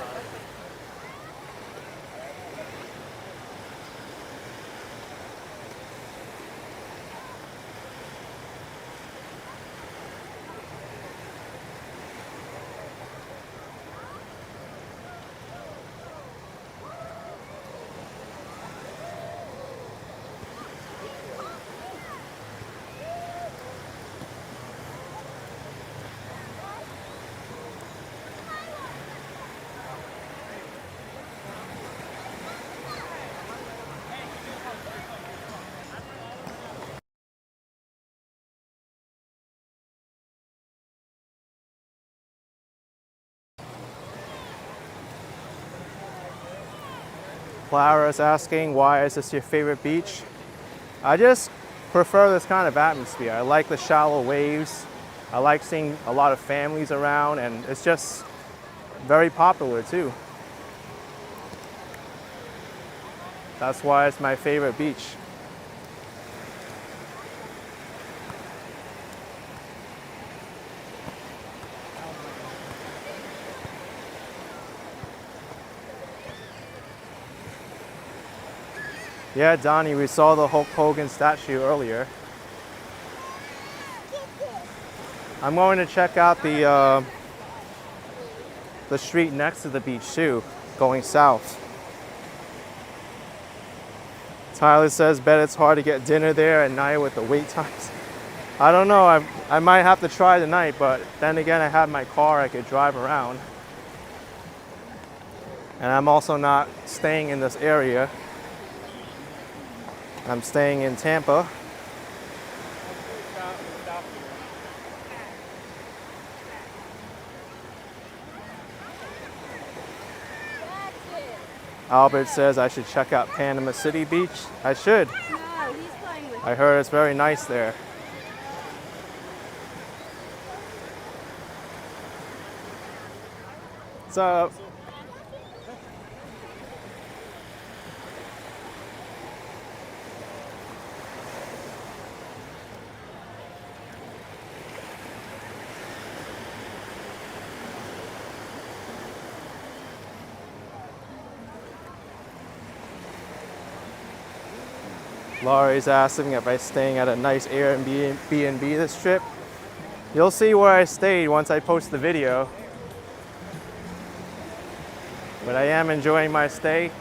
Clara's asking, why is this your favorite beach? I just prefer this kind of atmosphere. I like the shallow waves. I like seeing a lot of families around, and it's just very popular too. That's why it's my favorite beach. Yeah, Donnie, we saw the Hulk Hogan statue earlier. I'm going to check out the street next to the beach too, going south. Tyler says, bet it's hard to get dinner there at night with the wait times. I don't know, I might have to try tonight, but then again, I have my car, I could drive around. And I'm also not staying in this area. I'm staying in Tampa. Albert says I should check out Panama City Beach. I should. No, he's playing with I heard it's very nice there. What's up? Laurie's asking if I'm staying at a nice Airbnb this trip. You'll see where I stayed once I post the video. But I am enjoying my stay.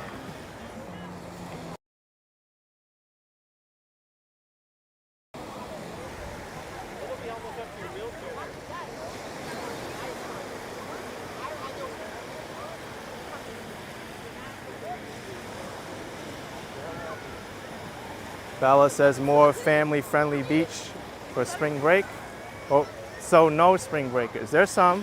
Bella says more family-friendly beach for spring break. Oh, so no spring breakers. There's some.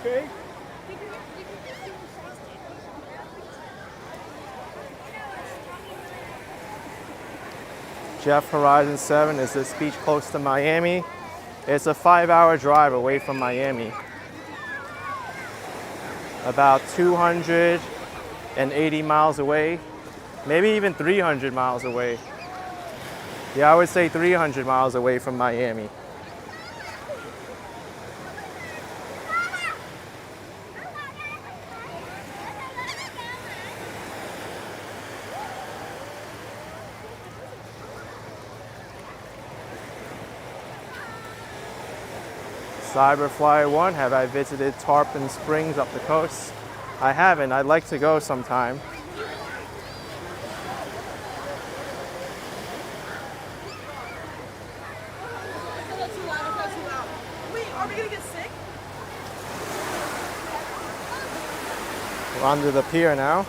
Okay. Jeff Horizon 7, is this beach close to Miami? It's a 5-hour drive away from Miami. About 280 miles away, maybe even 300 miles away. Yeah, I would say 300 miles away from Miami. Cyberfly 1, have I visited Tarpon Springs up the coast? I haven't, I'd like to go sometime. Wait, are we gonna get sick? We're under the pier now.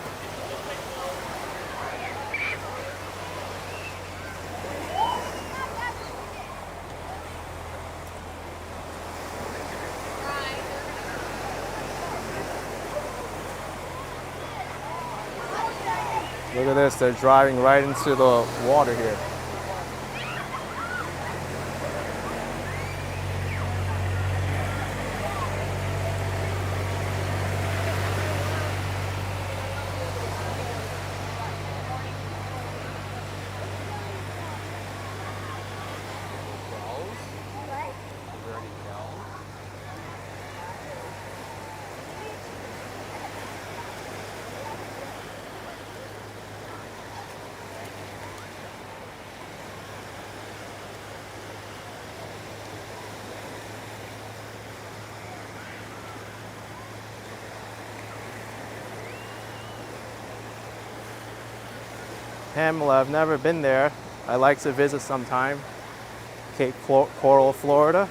Look at this, they're driving right into the water here. Pamela, I've never been there. I'd like to visit sometime. Cape Coral, Florida.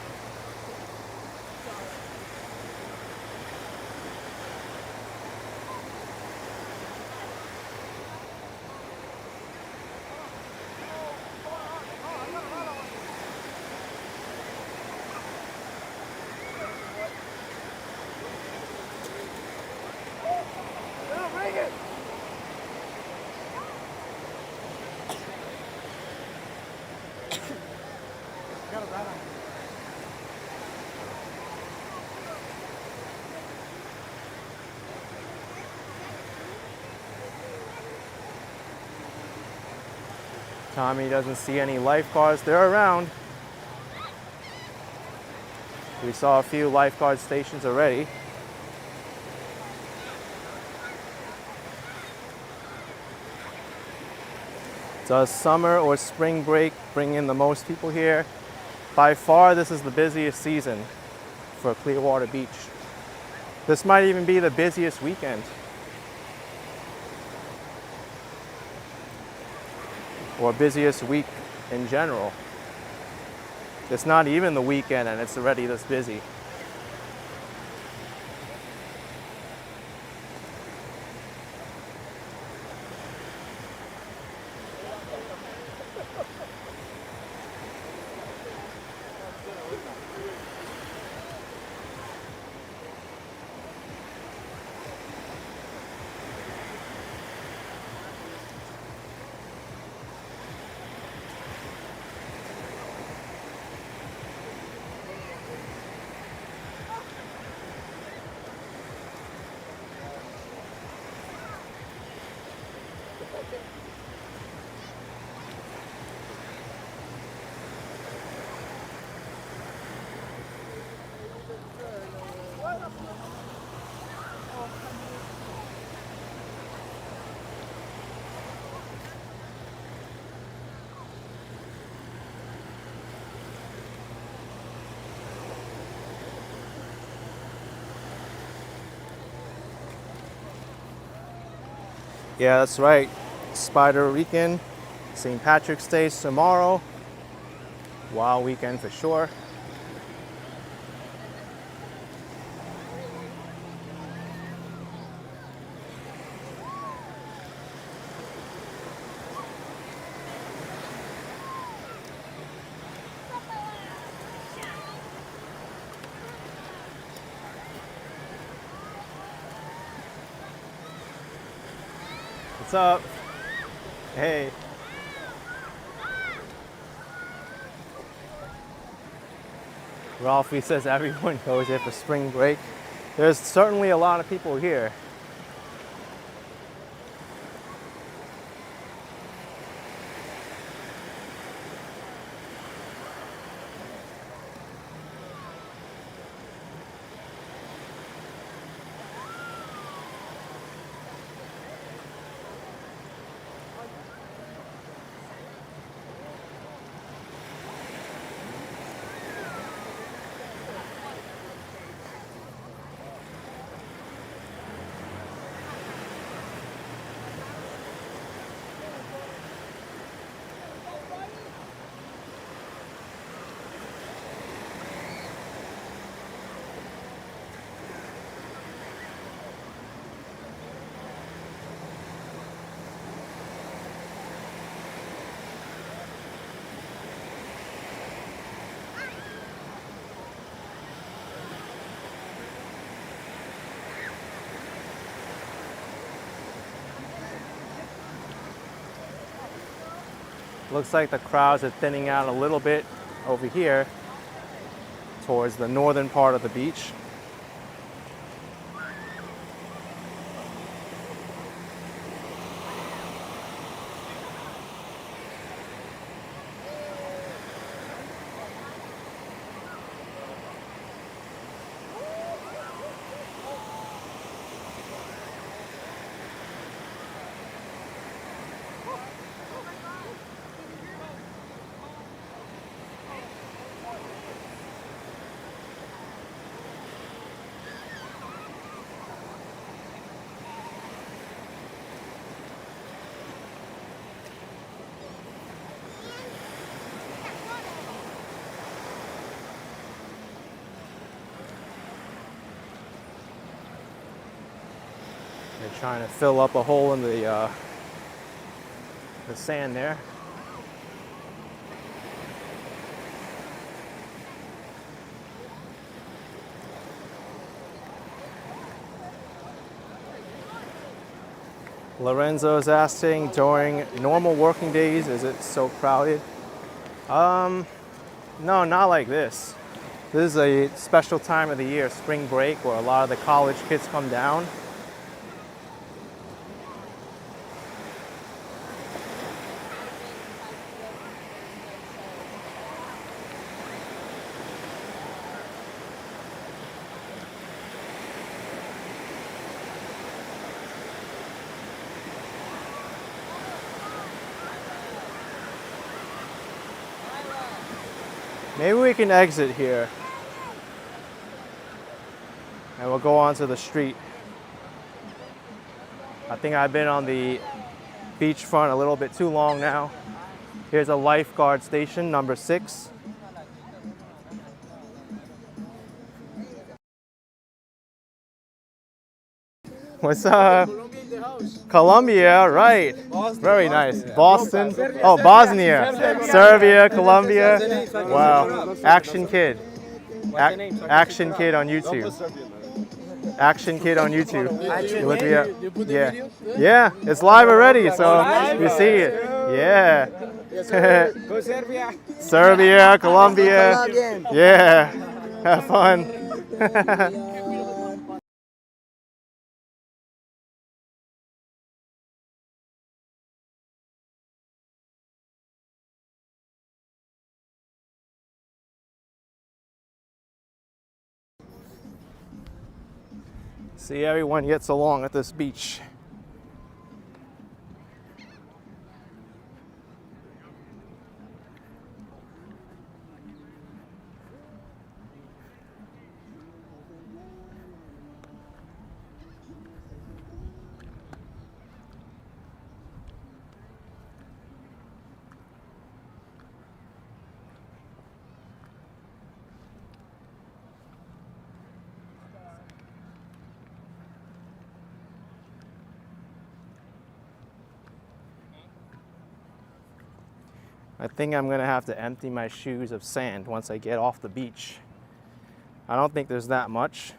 Tommy doesn't see any lifeguards. They're around. We saw a few lifeguard stations already. Does summer or spring break bring in the most people here? By far, this is the busiest season for Clearwater Beach. This might even be the busiest weekend. Or busiest week in general. It's not even the weekend and it's already this busy. Yeah, that's right. Spider weekend, St. Patrick's Day tomorrow. Wild weekend for sure. What's up? Hey. Ralphie says everyone goes here for spring break. There's certainly a lot of people here. Looks like the crowds are thinning out a little bit over here towards the northern part of the beach. They're trying to fill up a hole in the sand there. Lorenzo is asking, during normal working days, is it so crowded? No, not like this. This is a special time of the year, spring break, where a lot of the college kids come down. Maybe we can exit here and we'll go onto the street. I think I've been on the beachfront a little bit too long now. Here's a lifeguard station, number 6. What's up? Colombia, right. Very nice. Boston. Oh, Bosnia. Serbia, Colombia. Wow. Action Kid. Action Kid on YouTube. Action Kid on YouTube. You look me up. Yeah. Yeah, it's live already, so you see it. Yeah. Go Serbia. Serbia, Colombia. Yeah. Have fun. See, everyone gets along at this beach. I think I'm gonna have to empty my shoes of sand once I get off the beach. I don't think there's that much.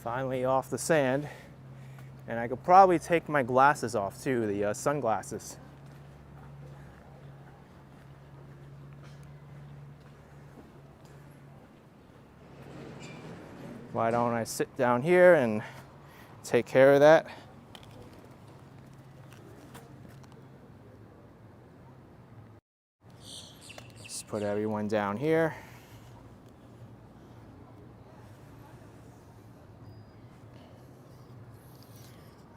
Finally off the sand. And I could probably take my glasses off too, the sunglasses. Why don't I sit down here and take care of that? Just put everyone down here.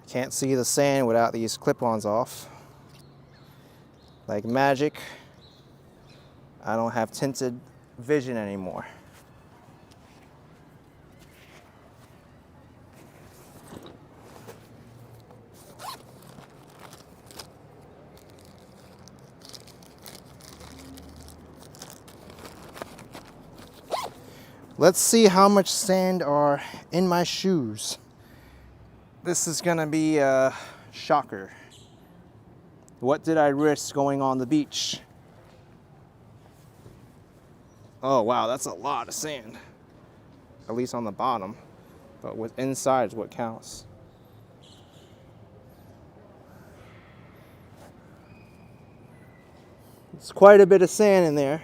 Can't see the sand without these clip-ons off. Like magic, I don't have tinted vision anymore. Let's see how much sand are in my shoes. This is gonna be a shocker. What did I risk going on the beach? Oh wow, that's a lot of sand. At least on the bottom. But what's inside is what counts. It's quite a bit of sand in there.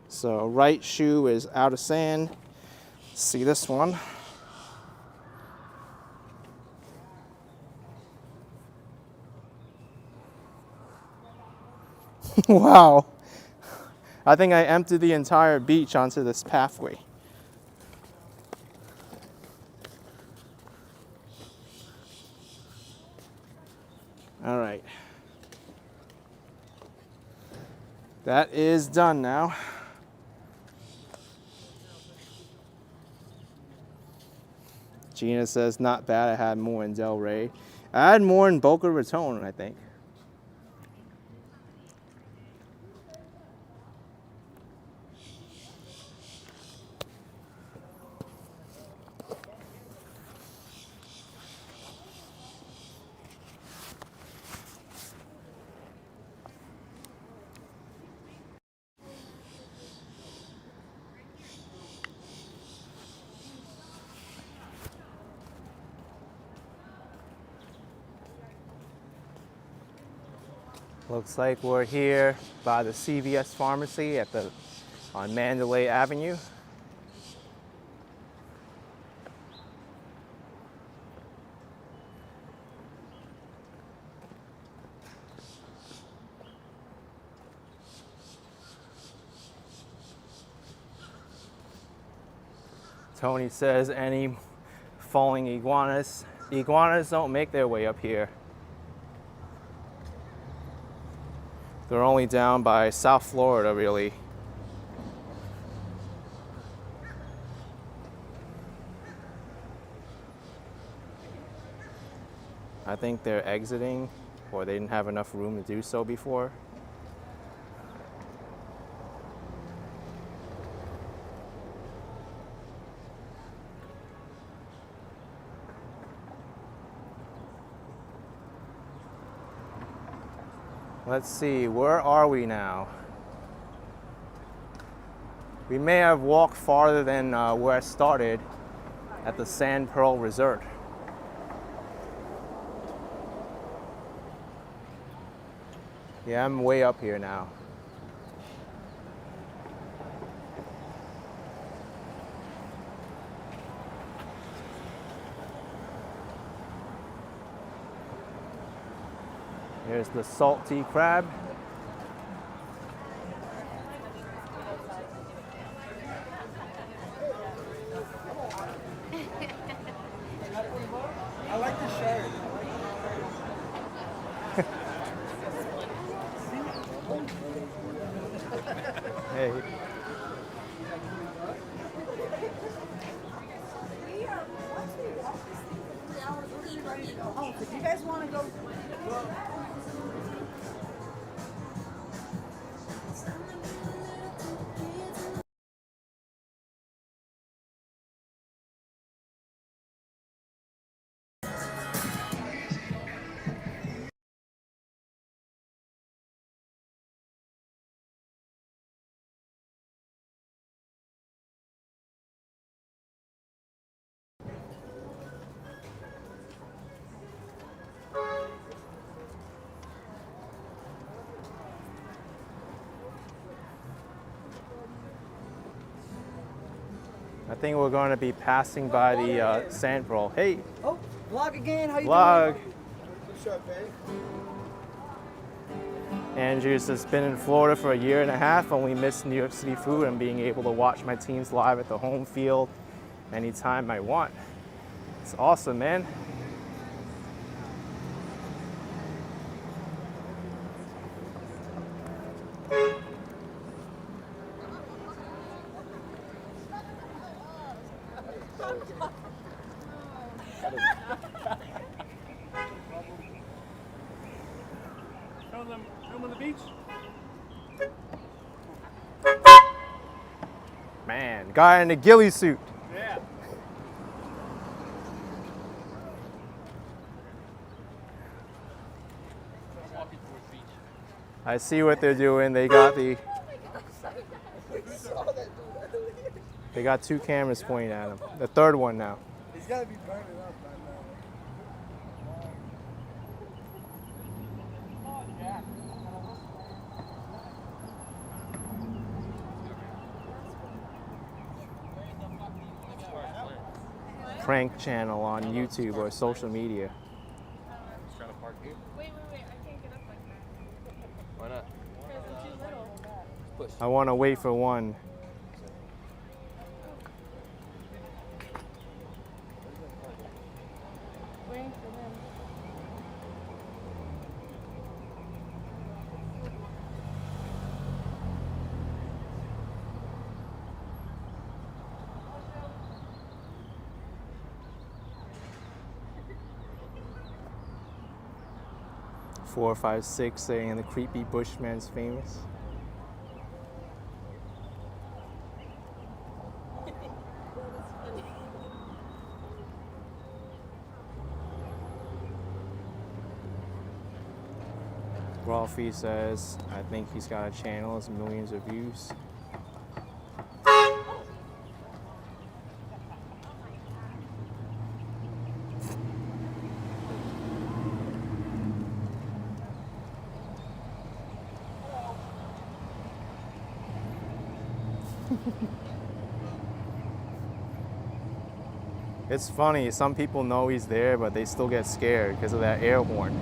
So right shoe is out of sand. See this one? Wow. I think I emptied the entire beach onto this pathway. All right. That is done now. Gina says, not bad, I had more in Del Rey. I had more in Boca Raton, I think. Looks like we're here by the CVS pharmacy on Mandalay Avenue. Tony says any falling iguanas. Iguanas don't make their way up here. They're only down by South Florida, really. I think they're exiting, or they didn't have enough room to do so before. Let's see, where are we now? We may have walked farther than where I started at the Sandpearl Resort. Yeah, I'm way up here now. Here's the salty crab. I like the shirt. Hey. If you guys want to go I think we're going to be passing by the Sandpearl. Hey, Oh, vlog again. How you vlog. doing? What's up, babe? Andrew's has been in Florida for a year and a half, and we miss New York City food and being able to watch my teams live at the home field anytime I want. It's awesome, man. Film on the beach? Man, guy in a ghillie suit. Yeah. I see what they're doing. They got two cameras pointing at him. The third one now. He's gotta be burning up by now. Prank channel on YouTube or social media. Trying to park here. Wait, I can't get up like that. Why not? Because I'm too little. Push. I want to wait for one. Waiting for them. 4, 5, 6 saying the creepy Bushman's famous. Rolfie says, I think he's got a channel, has millions of views. It's funny, some people know he's there, but they still get scared because of that air horn.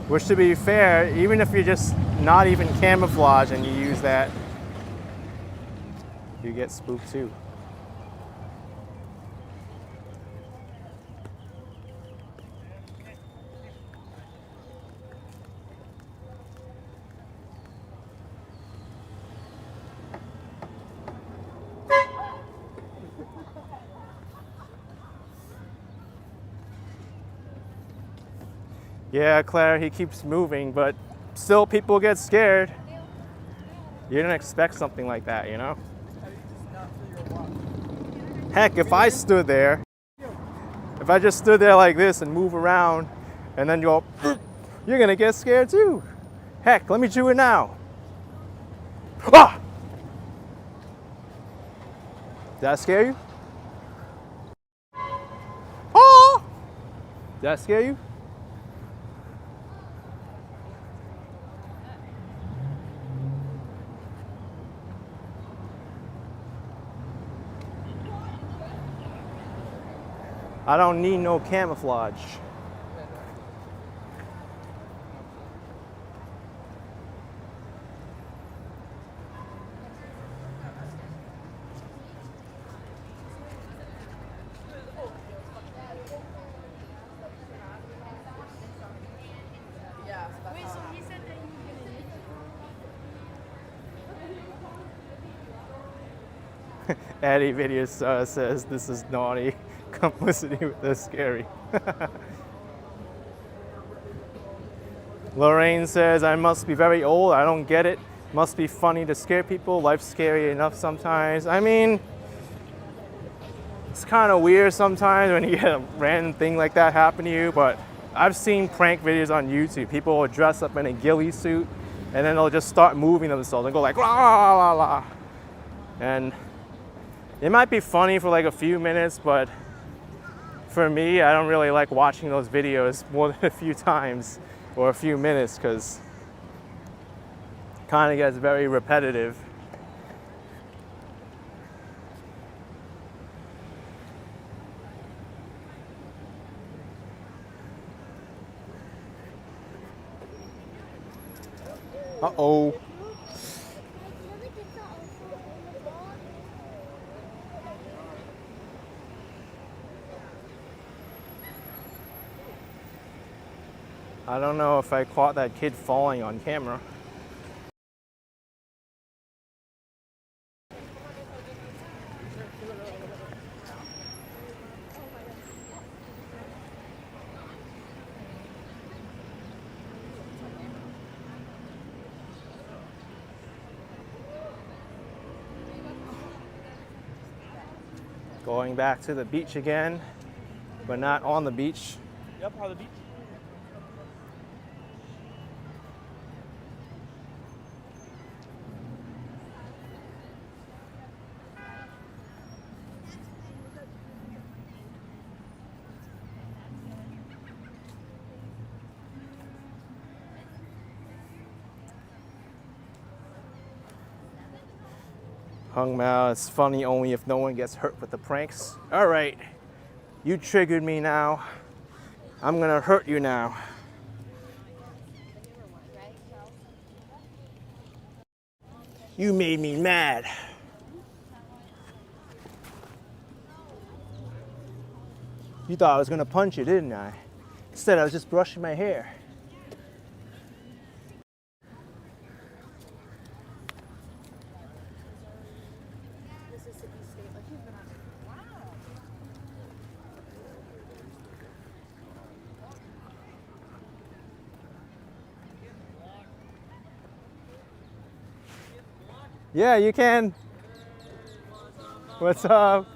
Which, to be fair, even if you're just not even camouflage and you use that, you get spooked too. Yeah, Claire, he keeps moving, but still people get scared. You didn't expect something like that, you know? Heck, if I stood there, if I just stood there like this and move around and then go, you're gonna get scared too. Heck, let me do it now. Ah! Did that scare you? Oh! Did that scare you? I don't need no camouflage. Wait, so he said that you were gonna leave? Addy Video says this is naughty. Complicity with the scary. Lorraine says, I must be very old. I don't get it. Must be funny to scare people. Life's scary enough sometimes. I mean, it's kind of weird sometimes when you get a random thing like that happen to you, but I've seen prank videos on YouTube. People will dress up in a ghillie suit and then they'll just start moving themselves and go like, la la la la. And it might be funny for like a few minutes, but for me, I don't really like watching those videos more than a few times or a few minutes because it kind of gets very repetitive. Uh-oh. I don't know if I caught that kid falling on camera. Going back to the beach again, but not on the beach. Yep, on the beach. Hung Mao, it's funny only if no one gets hurt with the pranks. All right, you triggered me now. I'm gonna hurt you now. You made me mad. You thought I was gonna punch you, didn't I? Instead, I was just brushing my hair. Yeah, you can. What's up?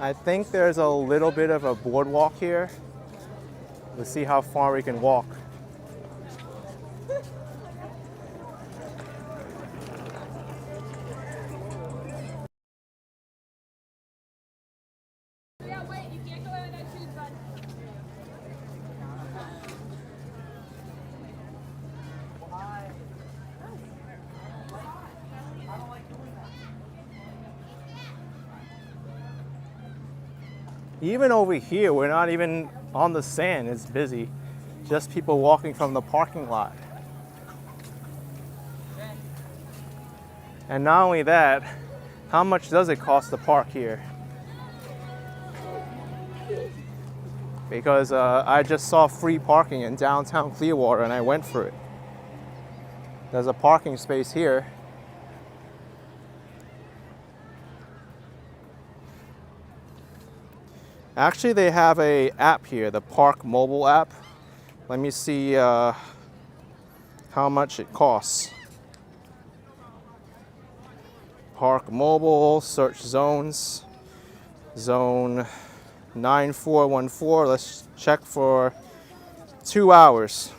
I think there's a little bit of a boardwalk here. Let's see how far we can walk. Yeah, wait, you can't go in with that shoes, bud. Even over here, we're not even on the sand, it's busy. Just people walking from the parking lot. And not only that, how much does it cost to park here? Because I just saw free parking in downtown Clearwater and I went for it. There's a parking space here. Actually, they have a app here, the Park mobile app. Let me see how much it costs. Park mobile, search zones. Zone 9414, let's check for 2 hours.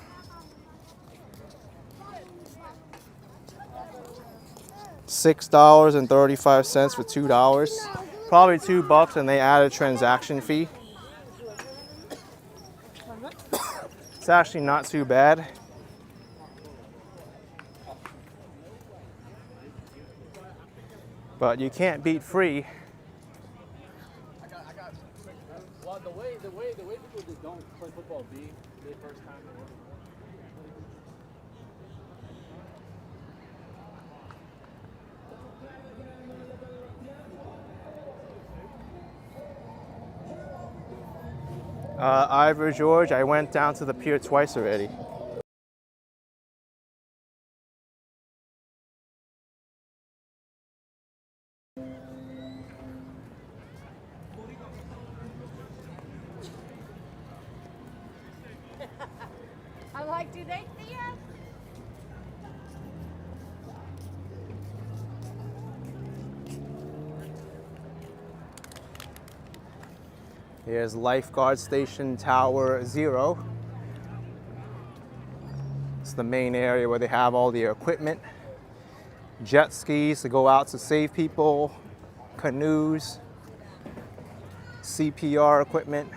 $6.35 for $2. Probably $2 and they add a transaction fee. It's actually not too bad. But you can't beat free. Well, the way people just don't play football B, their first time in the world. Ivor George, I went down to the pier twice already. Do they see us? Here's Lifeguard Station Tower 0. It's the main area where they have all their equipment. Jet skis to go out to save people, canoes, CPR equipment.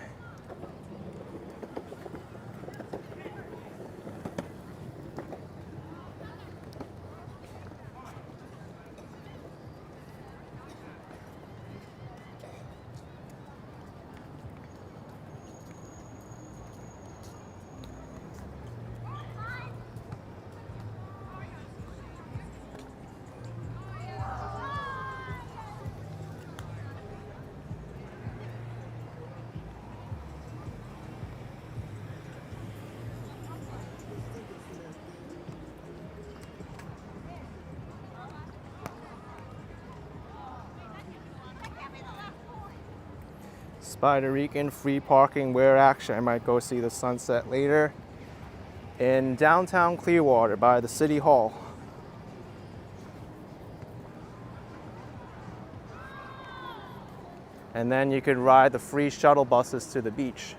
Spider Rican, free parking, where action. I might go see the sunset later. In downtown Clearwater by the City Hall. And then you could ride the free shuttle buses to the beach.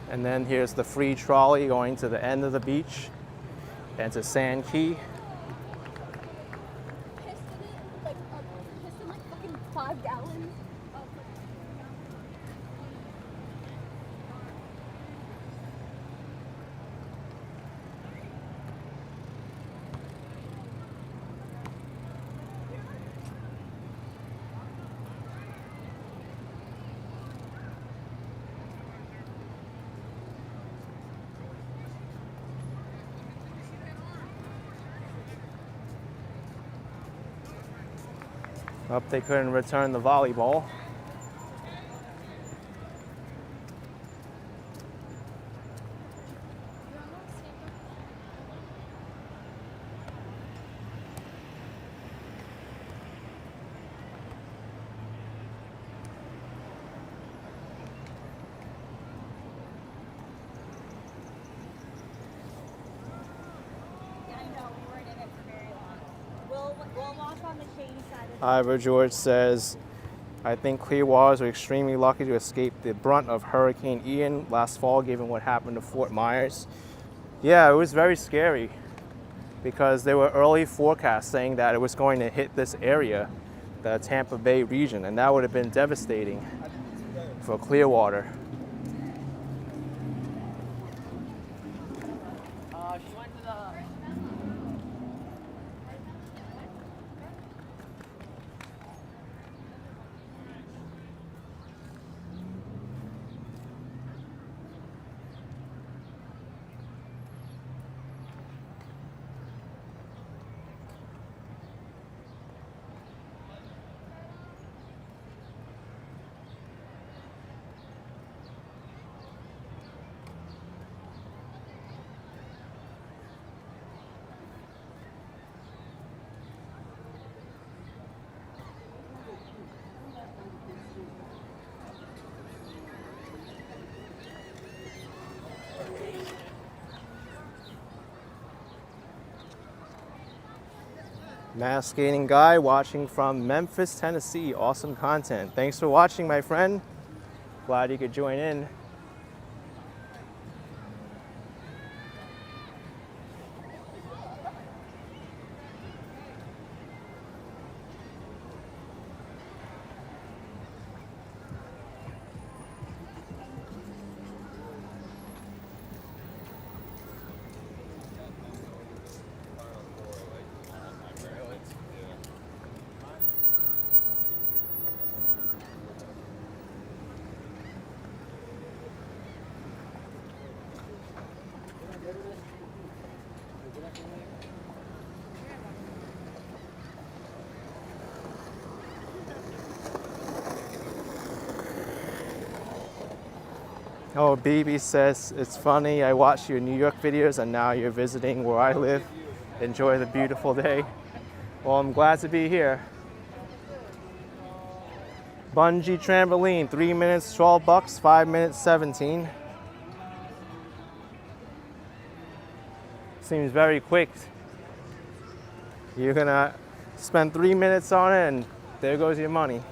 And then here's the free trolley going to the end of the beach and to Sand Key. Pissed in like fucking 5 gallons. Up, they couldn't return the volleyball. We'll walk on the shady side of Ivor George says, I think Clearwaters are extremely lucky to escape the brunt of Hurricane Ian last fall, given what happened to Fort Myers. Yeah, it was very scary because there were early forecasts saying that it was going to hit this area, the Tampa Bay region, and that would have been devastating for Clearwater. She went to the... Mass skating guy watching from Memphis, Tennessee. Awesome content. Thanks for watching, my friend. Glad you could join in. Oh, BB says, it's funny, I watch your New York videos and now you're visiting where I live. Enjoy the beautiful day. Well, I'm glad to be here. Bungee trampoline, 3 minutes, 12 bucks, 5 minutes, 17. Seems very quick. You're gonna spend 3 minutes on it and there goes your money.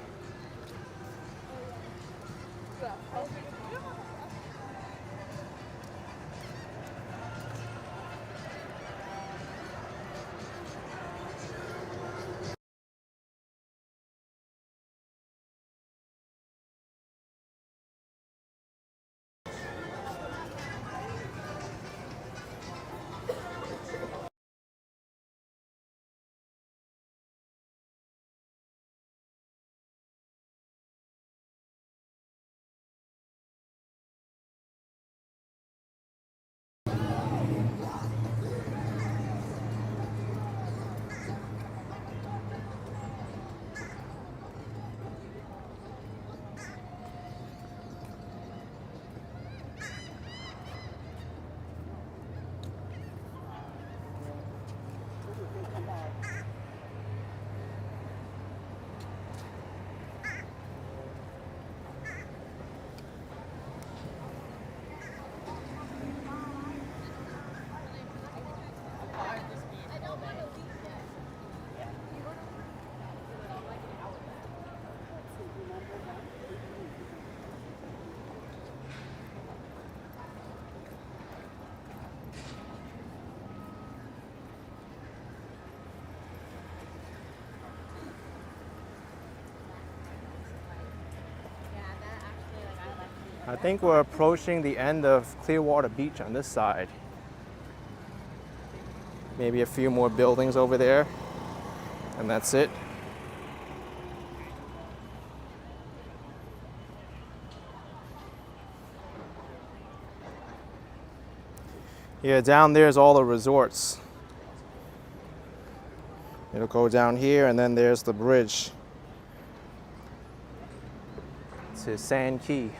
I think we're approaching the end of Clearwater Beach on this side. Maybe a few more buildings over there, and that's it. Yeah, down there's all the resorts. It'll go down here, and then there's the bridge to Sand Key.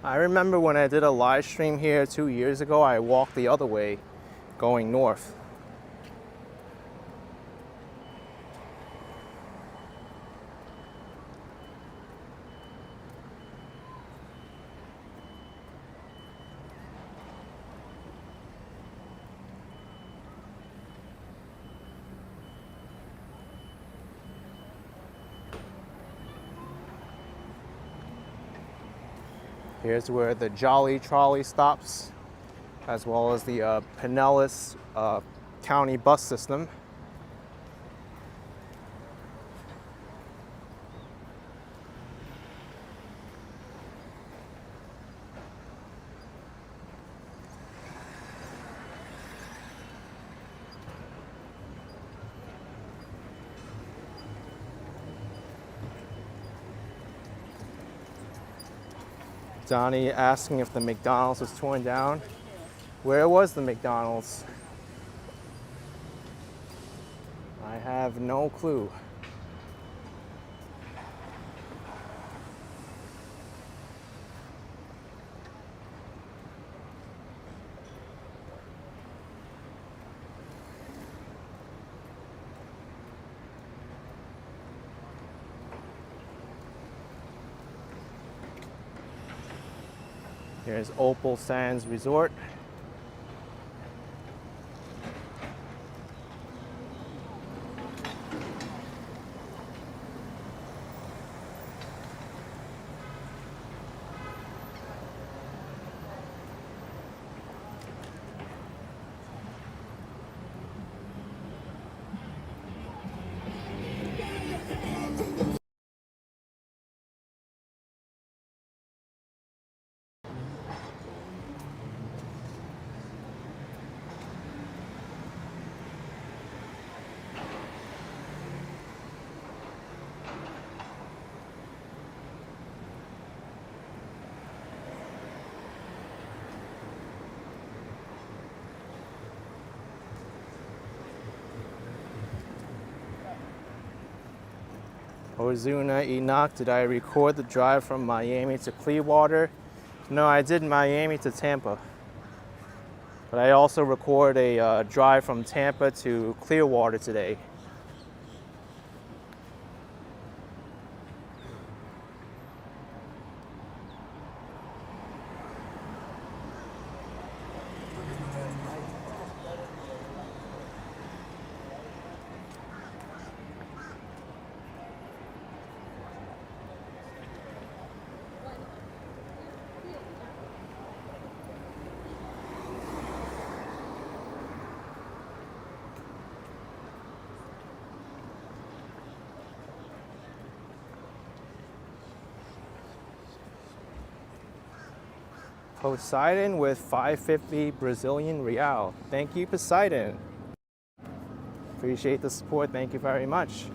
I remember when I did a live stream here 2 years ago, I walked the other way, going north. Here's where the Jolly Trolley stops, as well as the Pinellas County bus system. Donnie asking if the McDonald's was torn down. Where was the McDonald's? I have no clue. Here's Opal Sands Resort. Ozuna Enoch, did I record the drive from Miami to Clearwater? No, I did Miami to Tampa. But I also record a drive from Tampa to Clearwater today. Poseidon with 550 Brazilian real. Thank you, Poseidon. Appreciate the support. Thank you very much.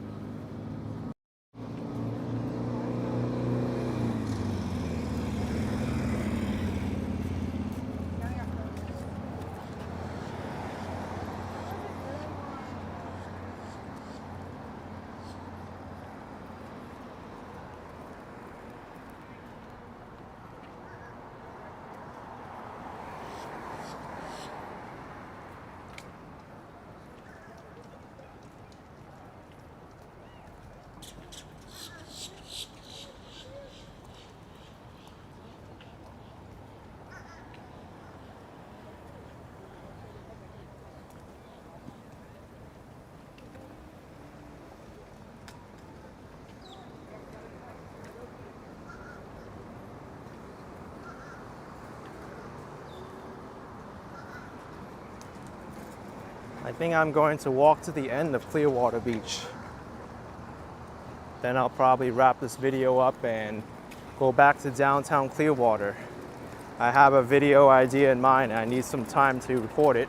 I think I'm going to walk to the end of Clearwater Beach. Then I'll probably wrap this video up and go back to downtown Clearwater. I have a video idea in mind and I need some time to record it.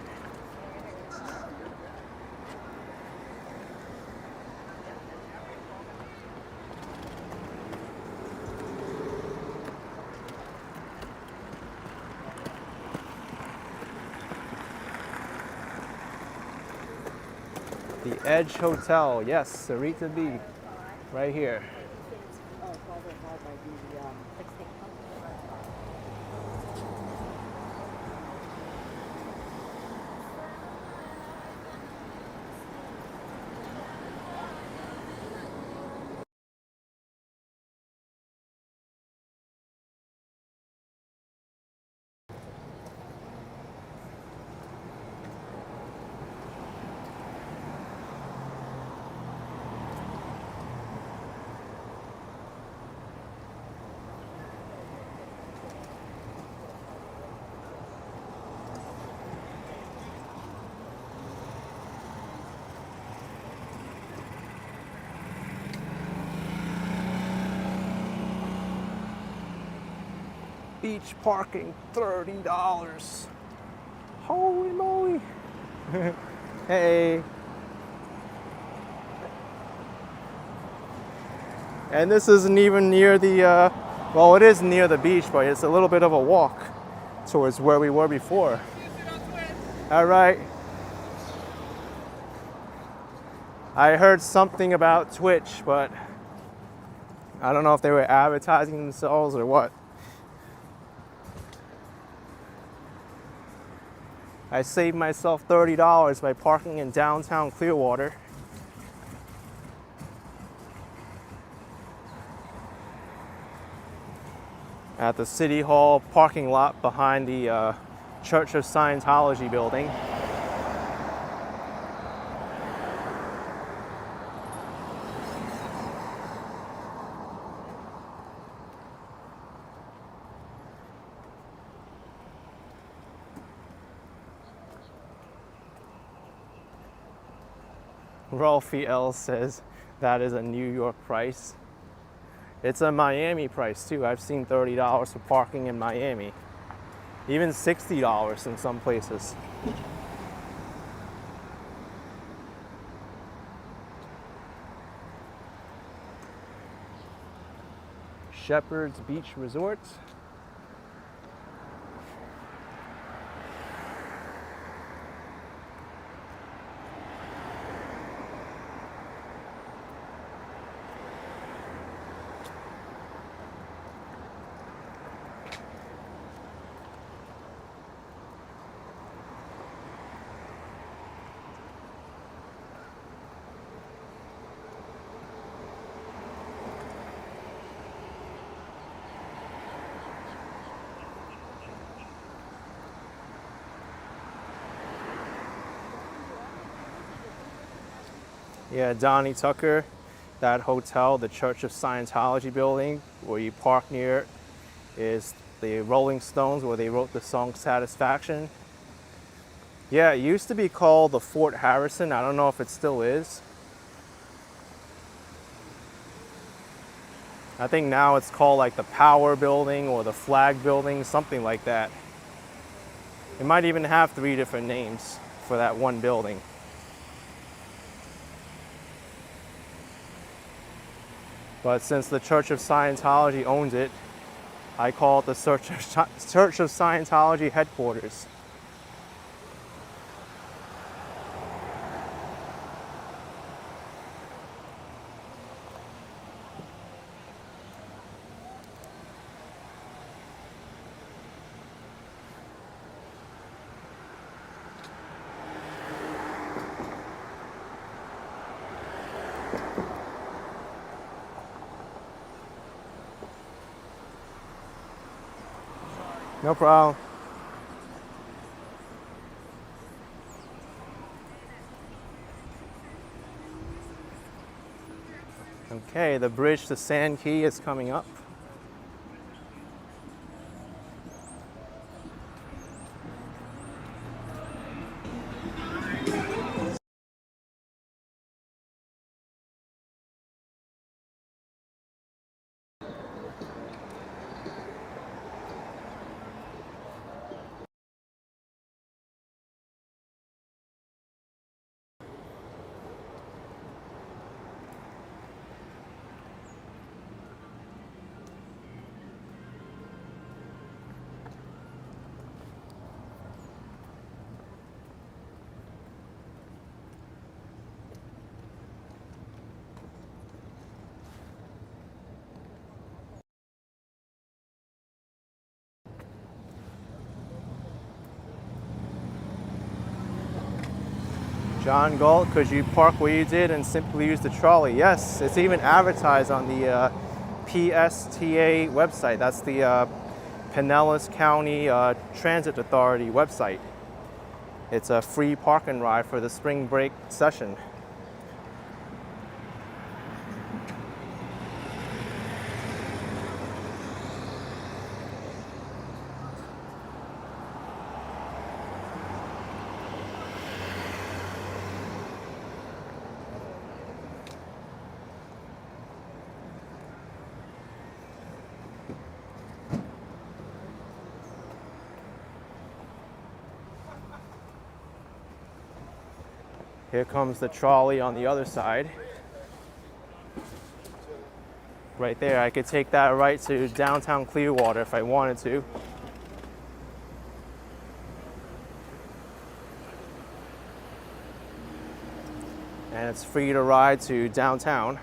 The Edge Hotel, yes, Sarita B, right here. Beach parking, $30. Holy moly. Hey. And this isn't even near the, well, it is near the beach, but it's a little bit of a walk towards where we were before. All right. I heard something about Twitch, but I don't know if they were advertising themselves or what. I saved myself $30 by parking in downtown Clearwater. At the City Hall parking lot behind the Church of Scientology building. Ralphie L says that is a New York price. It's a Miami price too. I've seen $30 for parking in Miami. Even $60 in some places. Shepherd's Beach Resort. Yeah, Donnie Tucker, that hotel, the Church of Scientology building where you park near is the Rolling Stones where they wrote the song Satisfaction. Yeah, it used to be called the Fort Harrison. I don't know if it still is. I think now it's called like the Power Building or the Flag Building, something like that. It might even have 3 different names for that one building. But since the Church of Scientology owns it, I call it the Church of Scientology headquarters. No problem. Okay, the bridge to Sand Key is coming up. John Galt, could you park where you did and simply use the trolley? Yes, it's even advertised on the PSTA website. That's the Pinellas County Transit Authority website. It's a free park and ride for the spring break session. Here comes the trolley on the other side. Right there, I could take that right to downtown Clearwater if I wanted to. And it's free to ride to downtown.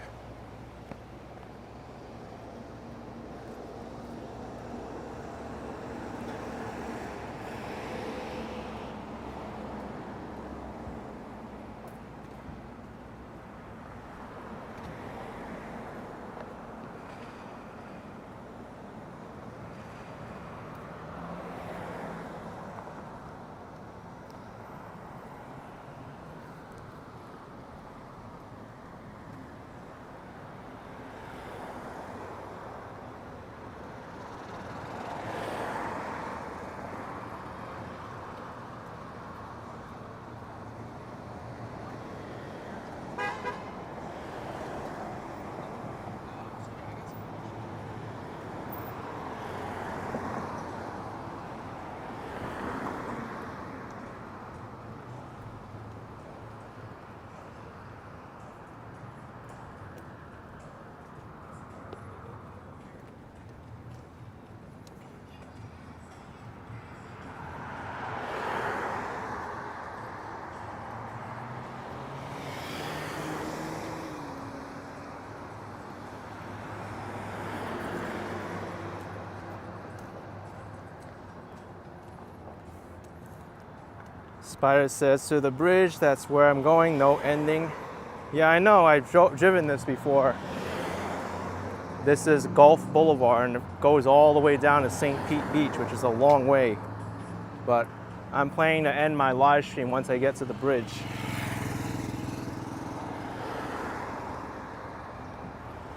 Spider says to the bridge, that's where I'm going, no ending. Yeah, I know, I've driven this before. This is Gulf Boulevard and it goes all the way down to St. Pete Beach, which is a long way. But I'm planning to end my live stream once I get to the bridge.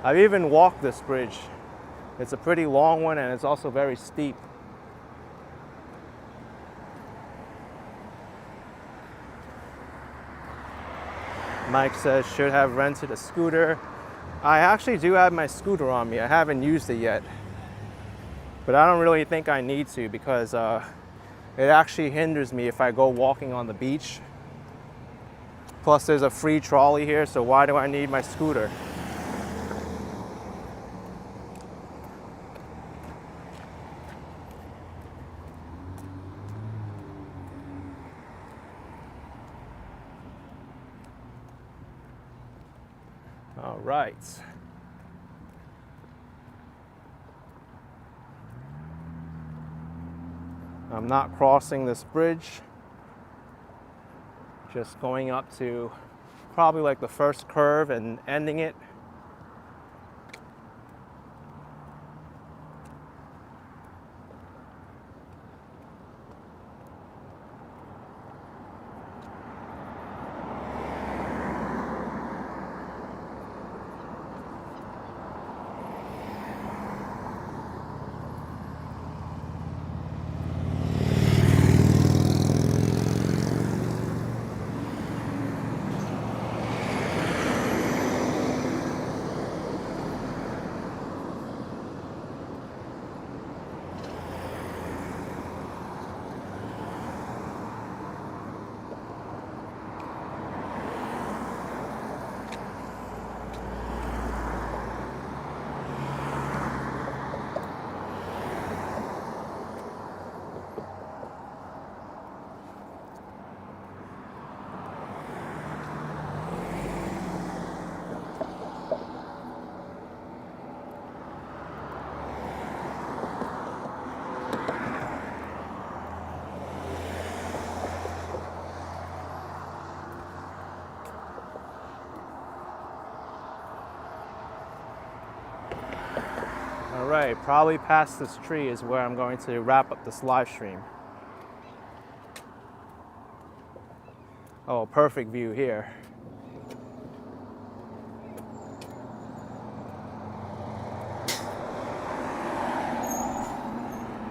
I've even walked this bridge. It's a pretty long one and it's also very steep. Mike says should have rented a scooter. I actually do have my scooter on me. I haven't used it yet. But I don't really think I need to because it actually hinders me if I go walking on the beach. Plus there's a free trolley here, so why do I need my scooter? All right. I'm not crossing this bridge. Just going up to probably like the first curve and ending it. All right, probably past this tree is where I'm going to wrap up this live stream. Oh, perfect view here.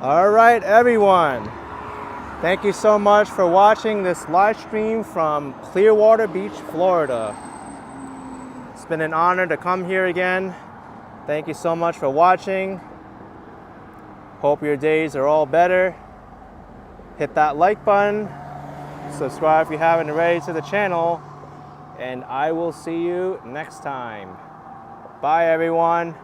All right, everyone. Thank you so much for watching this live stream from Clearwater Beach, Florida. It's been an honor to come here again. Thank you so much for watching. Hope your days are all better. Hit that like button. Subscribe if you haven't already to the channel. And I will see you next time. Bye, everyone.